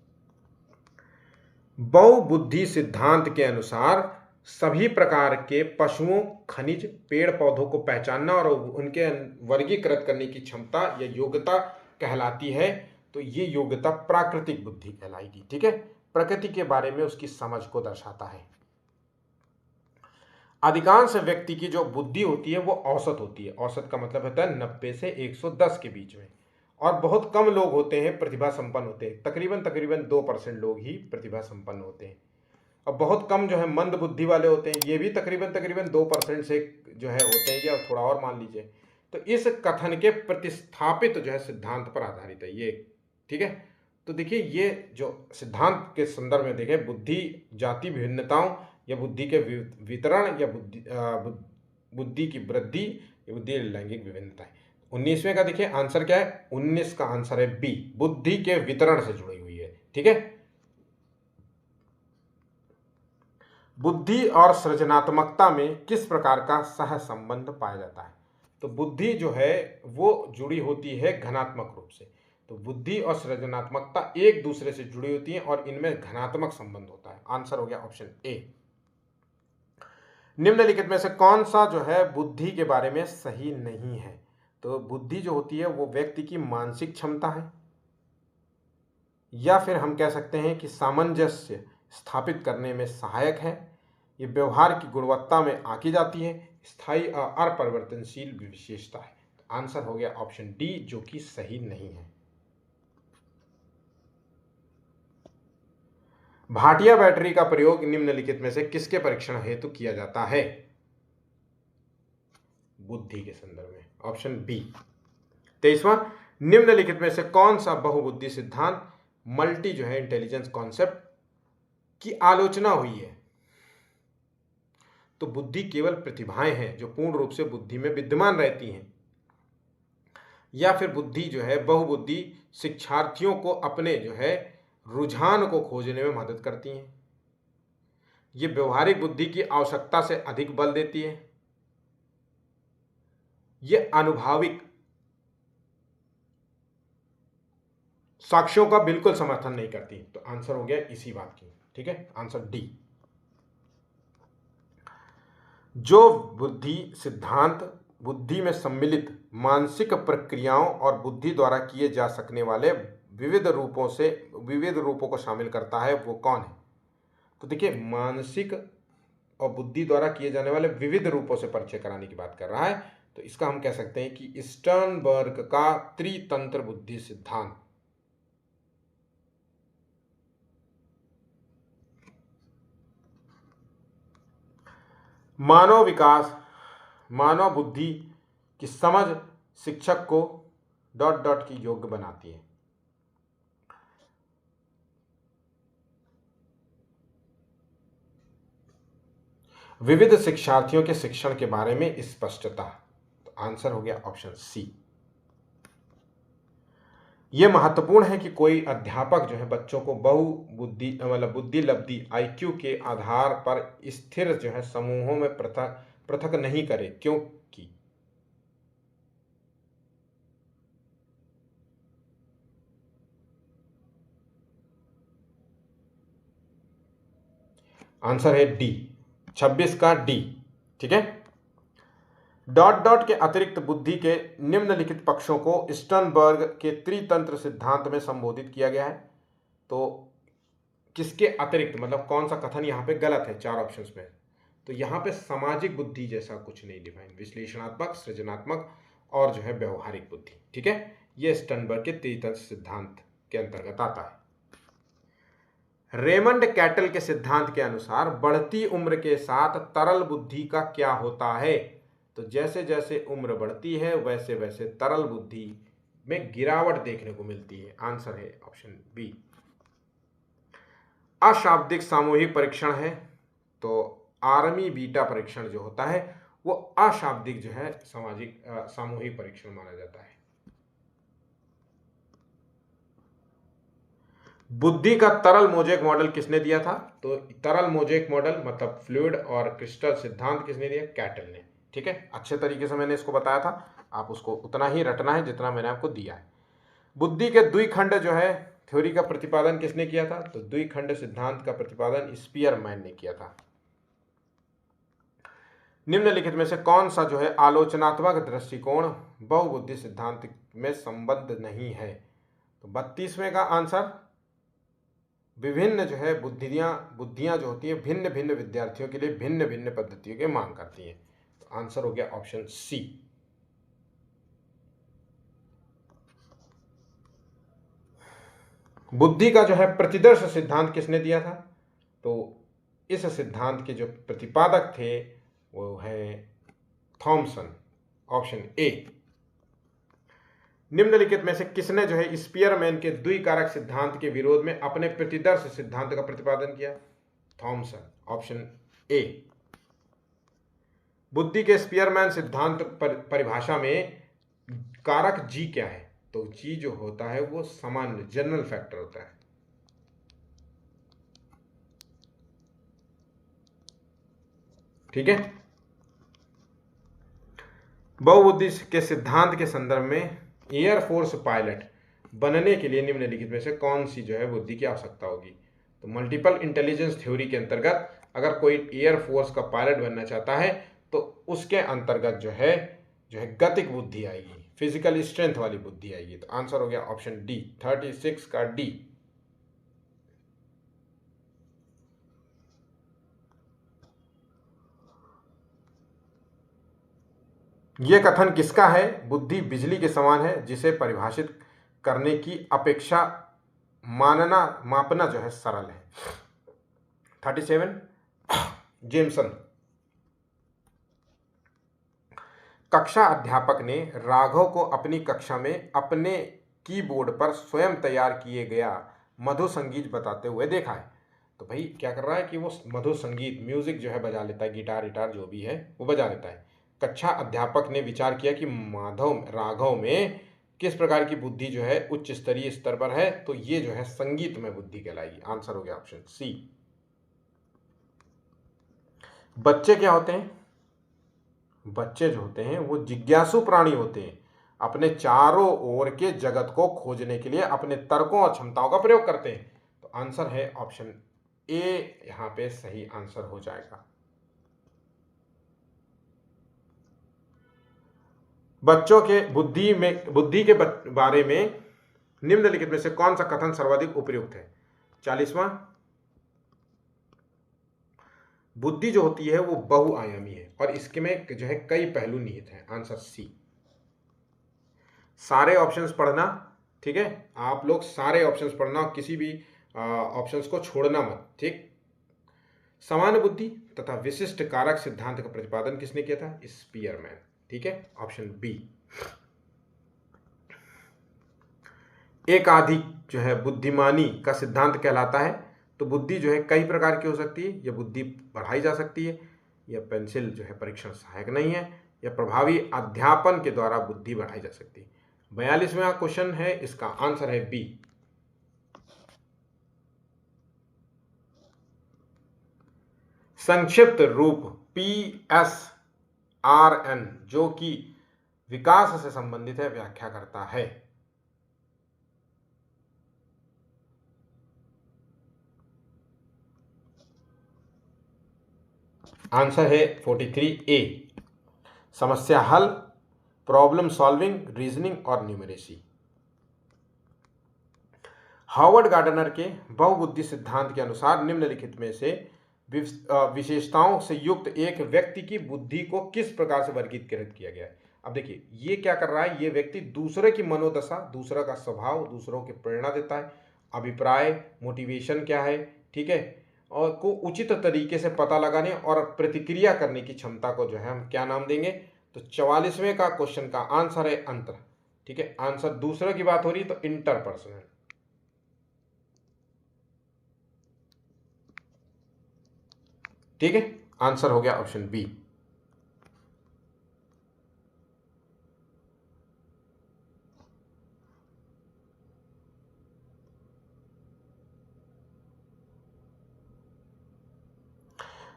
Speaker 1: बहुबुद्धि सिद्धांत के अनुसार सभी प्रकार के पशुओं, खनिज, पेड़ पौधों को पहचानना और उनके वर्गीकृत करने की क्षमता या योग्यता कहलाती है। तो ये योग्यता प्राकृतिक बुद्धि कहलाएगी। ठीक है, प्रकृति के बारे में उसकी समझ को दर्शाता है। अधिकांश व्यक्ति की जो बुद्धि होती है वो औसत होती है। औसत का मतलब होता है 90 से 110 के बीच में, और बहुत कम लोग होते हैं प्रतिभा संपन्न होते हैं, तकरीबन 2% लोग ही प्रतिभा संपन्न होते हैं। और बहुत कम जो है मंद बुद्धि वाले होते हैं, ये भी तकरीबन 2% से जो है होते हैं, या थोड़ा और मान लीजिए। तो इस कथन के प्रतिस्थापित जो है सिद्धांत पर आधारित है ये। ठीक है। तो देखिए, ये जो सिद्धांत के संदर्भ में देखें, बुद्धि जाति विभिन्नताओं या बुद्धि के वितरण या बुद्धि की वृद्धि या बुद्धि लैंगिक विभिन्नताएं। 19वें का देखिए आंसर क्या है? 19 का आंसर है बी, बुद्धि के वितरण से जुड़ी हुई है। ठीक है। बुद्धि और सृजनात्मकता में किस प्रकार का सह संबंध पाया जाता है? तो बुद्धि जो है वो जुड़ी होती है घनात्मक रूप से। तो बुद्धि और सृजनात्मकता एक दूसरे से जुड़ी होती हैं और इनमें घनात्मक संबंध होता है। आंसर हो गया ऑप्शन ए। निम्नलिखित में से कौन सा जो है बुद्धि के बारे में सही नहीं है? तो बुद्धि जो होती है वो व्यक्ति की मानसिक क्षमता है, या फिर हम कह सकते हैं कि सामंजस्य स्थापित करने में सहायक है, ये व्यवहार की गुणवत्ता में आंकी जाती है, स्थायी और अपरिवर्तनशील विशेषता है। तो आंसर हो गया ऑप्शन डी, जो कि सही नहीं है। भाटिया बैटरी का प्रयोग निम्नलिखित में से किसके परीक्षण हेतु किया जाता है? बुद्धि के संदर्भ में। Option B. 23वां, निम्नलिखित में से कौन सा बहुबुद्धि सिद्धांत मल्टी जो है इंटेलिजेंस कॉन्सेप्ट की आलोचना हुई है? तो बुद्धि केवल प्रतिभाएं हैं जो पूर्ण रूप से बुद्धि में विद्यमान रहती हैं, या फिर बुद्धि जो है बहुबुद्धि शिक्षार्थियों को अपने जो है रुझान को खोजने में मदद करती हैं, ये व्यवहारिक बुद्धि की आवश्यकता से अधिक बल देती है, ये अनुभाविक साक्ष्यों का बिल्कुल समर्थन नहीं करती। तो आंसर हो गया इसी बात की। ठीक है, आंसर डी। जो बुद्धि सिद्धांत बुद्धि में सम्मिलित मानसिक प्रक्रियाओं और बुद्धि द्वारा किए जा सकने वाले विविध रूपों को शामिल करता है, वो कौन है? तो देखिए, मानसिक और बुद्धि द्वारा किए जाने वाले विविध रूपों से परिचय कराने की बात कर रहा है। तो इसका हम कह सकते हैं कि स्टर्नबर्ग का त्रितंत्र बुद्धि सिद्धांत। मानव विकास, मानव बुद्धि की समझ शिक्षक को डॉट डॉट की योग्य बनाती है। विविध शिक्षार्थियों के शिक्षण के बारे में स्पष्टता। तो आंसर हो गया ऑप्शन सी। यह महत्वपूर्ण है कि कोई अध्यापक जो है बच्चों को बहुबुद्धि मतलब बुद्धि लब्धि आईक्यू के आधार पर स्थिर जो है समूहों में पृथक पृथक नहीं करे, क्योंकि आंसर है डी, 26 का डी। ठीक है, डॉट डॉट के अतिरिक्त बुद्धि के निम्नलिखित पक्षों को स्टर्नबर्ग के त्रितंत्र सिद्धांत में संबोधित किया गया है। तो किसके अतिरिक्त मतलब कौन सा कथन यहाँ पे गलत है चार ऑप्शंस में? तो यहाँ पे सामाजिक बुद्धि जैसा कुछ नहीं डिफाइन, विश्लेषणात्मक, सृजनात्मक और जो है व्यवहारिक बुद्धि। ठीक है, ये स्टर्नबर्ग के त्रितंत्र सिद्धांत के अंतर्गत आता है। रेमंड कैटल के सिद्धांत के अनुसार बढ़ती उम्र के साथ तरल बुद्धि का क्या होता है? तो जैसे जैसे उम्र बढ़ती है वैसे वैसे तरल बुद्धि में गिरावट देखने को मिलती है। आंसर है ऑप्शन बी। अशाब्दिक सामूहिक परीक्षण है, तो आर्मी बीटा परीक्षण जो होता है वो अशाब्दिक जो है सामूहिक परीक्षण माना जाता है। बुद्धि का तरल मोजेक मॉडल किसने दिया था? तो तरल मोजेक मॉडल मतलब फ्लूइड और क्रिस्टल सिद्धांत किसने दिया? कैटल ने। ठीक है, अच्छे तरीके से मैंने इसको बताया था, आप उसको उतना ही रटना है जितना मैंने आपको दिया है। बुद्धि के द्विखंड जो है थ्योरी का प्रतिपादन किसने किया था? तो द्विखंड सिद्धांत का प्रतिपादन स्पीयरमैन ने किया था। निम्नलिखित में से कौन सा जो है आलोचनात्मक दृष्टिकोण बहुबुद्धि सिद्धांत में संबद्ध नहीं है? तो 32वें का आंसर, विभिन्न जो है बुद्धियां जो होती हैं भिन्न भिन्न विद्यार्थियों के लिए भिन्न भिन्न पद्धतियों की मांग करती हैं। तो आंसर हो गया ऑप्शन सी। बुद्धि का जो है प्रतिदर्श सिद्धांत किसने दिया था? तो इस सिद्धांत के जो प्रतिपादक थे वो है थॉमसन। Option A. निम्नलिखित में से किसने जो है स्पीयरमैन के द्विकारक सिद्धांत के विरोध में अपने प्रतिदर्श सिद्धांत का प्रतिपादन किया? थॉमसन। Option A. बुद्धि के स्पीयरमैन सिद्धांत परिभाषा में कारक जी क्या है? तो जी जो होता है वो सामान्य जनरल फैक्टर होता है। ठीक है, बहुबुद्धि के सिद्धांत के संदर्भ में एयरफोर्स पायलट बनने के लिए निम्नलिखित में से कौन सी जो है बुद्धि की आवश्यकता होगी? तो मल्टीपल इंटेलिजेंस थ्योरी के अंतर्गत अगर कोई एयरफोर्स का पायलट बनना चाहता है तो उसके अंतर्गत जो है गतिक बुद्धि आएगी, फिजिकल स्ट्रेंथ वाली बुद्धि आएगी। तो आंसर हो गया ऑप्शन डी, 36 का डी। यह कथन किसका है? बुद्धि बिजली के समान है जिसे परिभाषित करने की अपेक्षा मापना जो है सरल है। 37 जेमसन। कक्षा अध्यापक ने राघव को अपनी कक्षा में अपने कीबोर्ड पर स्वयं तैयार किए गया मधुर संगीत बताते हुए देखा है। तो भाई क्या कर रहा है कि वो मधुर संगीत, म्यूजिक जो है बजा लेता है, गिटार विटार जो भी है वो बजा लेता है। कक्षा अध्यापक ने विचार किया कि राघव में किस प्रकार की बुद्धि जो है उच्च स्तरीय स्तर पर है, तो ये जो है संगीत में बुद्धि कहलाएगी। आंसर हो गया ऑप्शन सी। बच्चे क्या होते हैं? बच्चे जो होते हैं वो जिज्ञासु प्राणी होते हैं, अपने चारों ओर के जगत को खोजने के लिए अपने तर्कों और क्षमताओं का प्रयोग करते हैं। तो आंसर है ऑप्शन ए, यहां पे सही आंसर हो जाएगा। बच्चों के बुद्धि के बारे में निम्नलिखित में से कौन सा कथन सर्वाधिक उपयुक्त है? 40वां, बुद्धि जो होती है वो बहुआयामी है और इसके में जो है कई पहलू निहित हैं। Answer C. सारे ऑप्शंस पढ़ना, ठीक है, आप लोग सारे ऑप्शंस पढ़ना, किसी भी ऑप्शंस को छोड़ना मत, ठीक। समान बुद्धि तथा विशिष्ट कारक सिद्धांत का प्रतिपादन किसने किया था? स्पीयरमैन, ठीक है, ऑप्शन बी। एकाधिक जो है बुद्धिमानी का सिद्धांत कहलाता है। तो बुद्धि जो है कई प्रकार की हो सकती है, या बुद्धि बढ़ाई जा सकती है, या पेंसिल जो है परीक्षण सहायक नहीं है, या प्रभावी अध्यापन के द्वारा बुद्धि बढ़ाई जा सकती है। 42वां क्वेश्चन है, इसका आंसर है बी। संक्षिप्त रूप PSRN जो कि विकास से संबंधित है व्याख्या करता है। आंसर है 43A, समस्या हल, प्रॉब्लम सॉल्विंग, रीजनिंग और न्यूमेरेसी। हार्वर्ड गार्डनर के बहुबुद्धि सिद्धांत के अनुसार निम्नलिखित में से विशेषताओं से युक्त एक व्यक्ति की बुद्धि को किस प्रकार से वर्गीकृत किया गया है? अब देखिए ये क्या कर रहा है, ये व्यक्ति दूसरे की मनोदशा, दूसरा का स्वभाव, दूसरों की प्रेरणा देता है, अभिप्राय, मोटिवेशन क्या है, ठीक है, और को उचित तरीके से पता लगाने और प्रतिक्रिया करने की क्षमता को जो है हम क्या नाम देंगे? तो 44वें का क्वेश्चन का आंसर है अंतर, ठीक है। आंसर दूसरे की बात हो रही है तो इंटरपर्सनल। ठीक है, आंसर हो गया ऑप्शन बी।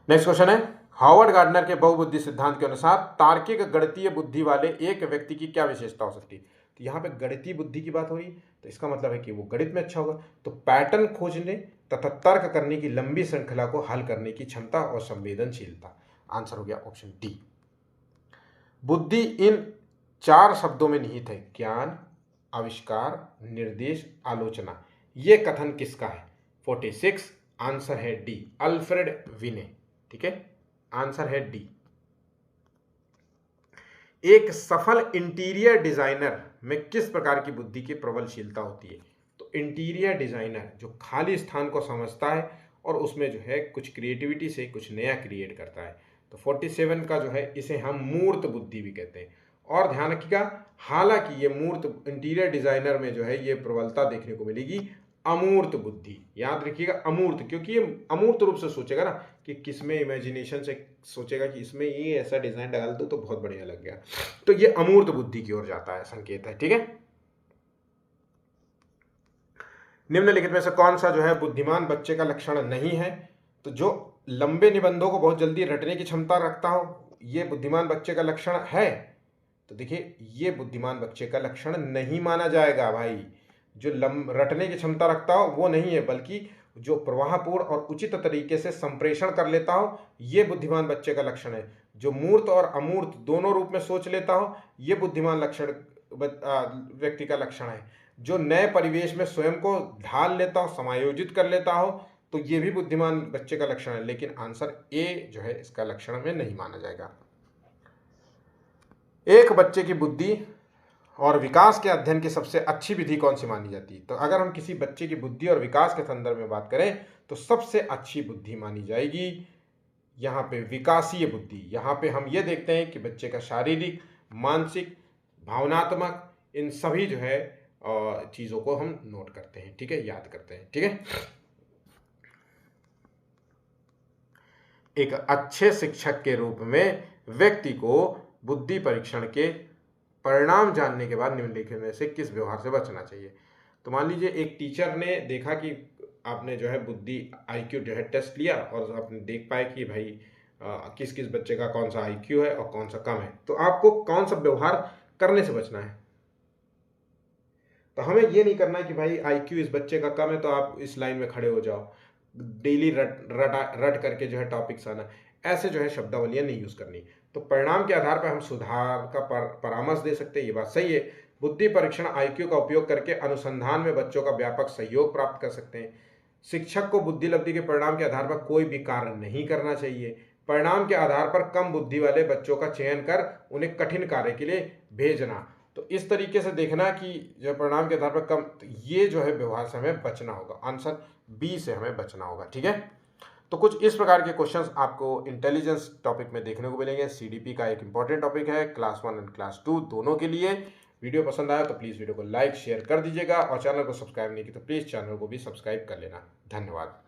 Speaker 1: नेक्स्ट क्वेश्चन है, हार्वर्ड गार्डनर के बहुबुद्धि सिद्धांत के अनुसार तार्किक गणितीय बुद्धि वाले एक व्यक्ति की क्या विशेषता हो सकती है? तो यहाँ पे गणितीय बुद्धि की बात हो रही, तो इसका मतलब है कि वो गणित में अच्छा होगा। तो पैटर्न खोजने तथा तर्क करने की लंबी श्रृंखला को हल करने की क्षमता और संवेदनशीलता। आंसर हो गया ऑप्शन डी। बुद्धि इन 4 शब्दों में निहित है, ज्ञान, आविष्कार, निर्देश, आलोचना। ये कथन किसका है? 46, आंसर है डी, अल्फ्रेड विने, ठीक है, आंसर है डी। एक सफल इंटीरियर डिजाइनर में किस प्रकार की बुद्धि की प्रबलशीलता होती है? तो इंटीरियर डिजाइनर जो खाली स्थान को समझता है और उसमें जो है कुछ क्रिएटिविटी से कुछ नया क्रिएट करता है। तो 47 का जो है इसे हम मूर्त बुद्धि भी कहते हैं। और ध्यान रखिएगा, हालांकि ये मूर्त इंटीरियर डिजाइनर में जो है ये प्रबलता देखने को मिलेगी अमूर्त बुद्धि। याद रखिएगा अमूर्त, क्योंकि ये अमूर्त रूप से सोचेगा ना कि किसमें इमेजिनेशन से सोचेगा कि इसमें ये ऐसा डिजाइन डाल दो तो बहुत बढ़िया लग गया, तो ये अमूर्त बुद्धि की ओर जाता है, संकेत है, ठीक है। निम्नलिखित में से कौन सा जो है बुद्धिमान बच्चे का लक्षण नहीं है? तो जो लंबे निबंधों को बहुत जल्दी रटने की क्षमता रखता हो, ये बुद्धिमान बच्चे का लक्षण है। तो देखिए ये बुद्धिमान बच्चे का लक्षण नहीं माना जाएगा भाई। जो रटने की क्षमता रखता हो वो नहीं है, बल्कि जो प्रवाहपूर्ण और उचित तरीके से संप्रेषण कर लेता हो, ये बुद्धिमान बच्चे का लक्षण है। जो मूर्त और अमूर्त दोनों रूप में सोच लेता हो, ये बुद्धिमान लक्षण व्यक्ति का लक्षण है। जो नए परिवेश में स्वयं को ढाल लेता हो, समायोजित कर लेता हो, तो ये भी बुद्धिमान बच्चे का लक्षण है। लेकिन आंसर ए जो है इसका लक्षण में नहीं माना जाएगा। एक बच्चे की बुद्धि और विकास के अध्ययन की सबसे अच्छी विधि कौन सी मानी जाती है? तो अगर हम किसी बच्चे की बुद्धि और विकास के संदर्भ में बात करें तो सबसे अच्छी बुद्धि मानी जाएगी यहाँ पे विकासीय बुद्धि। यहाँ पे हम ये देखते हैं कि बच्चे का शारीरिक, मानसिक, भावनात्मक, इन सभी जो है चीज़ों को हम नोट करते हैं, ठीक है, याद करते हैं, ठीक है। एक अच्छे शिक्षक के रूप में व्यक्ति को बुद्धि परीक्षण के परिणाम जानने के बाद निम्नलिखित में से किस व्यवहार से बचना चाहिए? तो मान लीजिए एक टीचर ने देखा कि आपने जो है बुद्धि आईक्यू जो है टेस्ट लिया और आपने देख पाए कि भाई किस किस बच्चे का कौन सा आईक्यू है और कौन सा कम है, तो आपको कौन सा व्यवहार करने से बचना है? तो हमें ये नहीं करना है कि भाई आईक्यू इस बच्चे का कम है तो आप इस लाइन में खड़े हो जाओ, डेली रट करके जो है टॉपिक्स आना, ऐसे जो है शब्दावलियाँ नहीं यूज़ करनी। तो परिणाम के आधार पर हम सुधार का परामर्श दे सकते हैं, ये बात सही है। बुद्धि परीक्षण आईक्यू का उपयोग करके अनुसंधान में बच्चों का व्यापक सहयोग प्राप्त कर सकते हैं। शिक्षक को बुद्धि लब्धि के परिणाम के आधार पर कोई भी कार्य नहीं करना चाहिए। परिणाम के आधार पर कम बुद्धि वाले बच्चों का चयन कर उन्हें कठिन कार्य के लिए भेजना। तो इस तरीके से देखना कि जो परिणाम के आधार पर कम, तो ये जो है व्यवहार से हमें बचना होगा। आंसर बी से हमें बचना होगा, ठीक है। तो कुछ इस प्रकार के क्वेश्चंस आपको इंटेलिजेंस टॉपिक में देखने को मिलेंगे। सीडीपी का एक इंपॉर्टेंट टॉपिक है क्लास 1 एंड क्लास 2 दोनों के लिए। वीडियो पसंद आया तो प्लीज़ वीडियो को लाइक शेयर कर दीजिएगा और चैनल को सब्सक्राइब नहीं किया तो प्लीज़ चैनल को भी सब्सक्राइब कर लेना। धन्यवाद।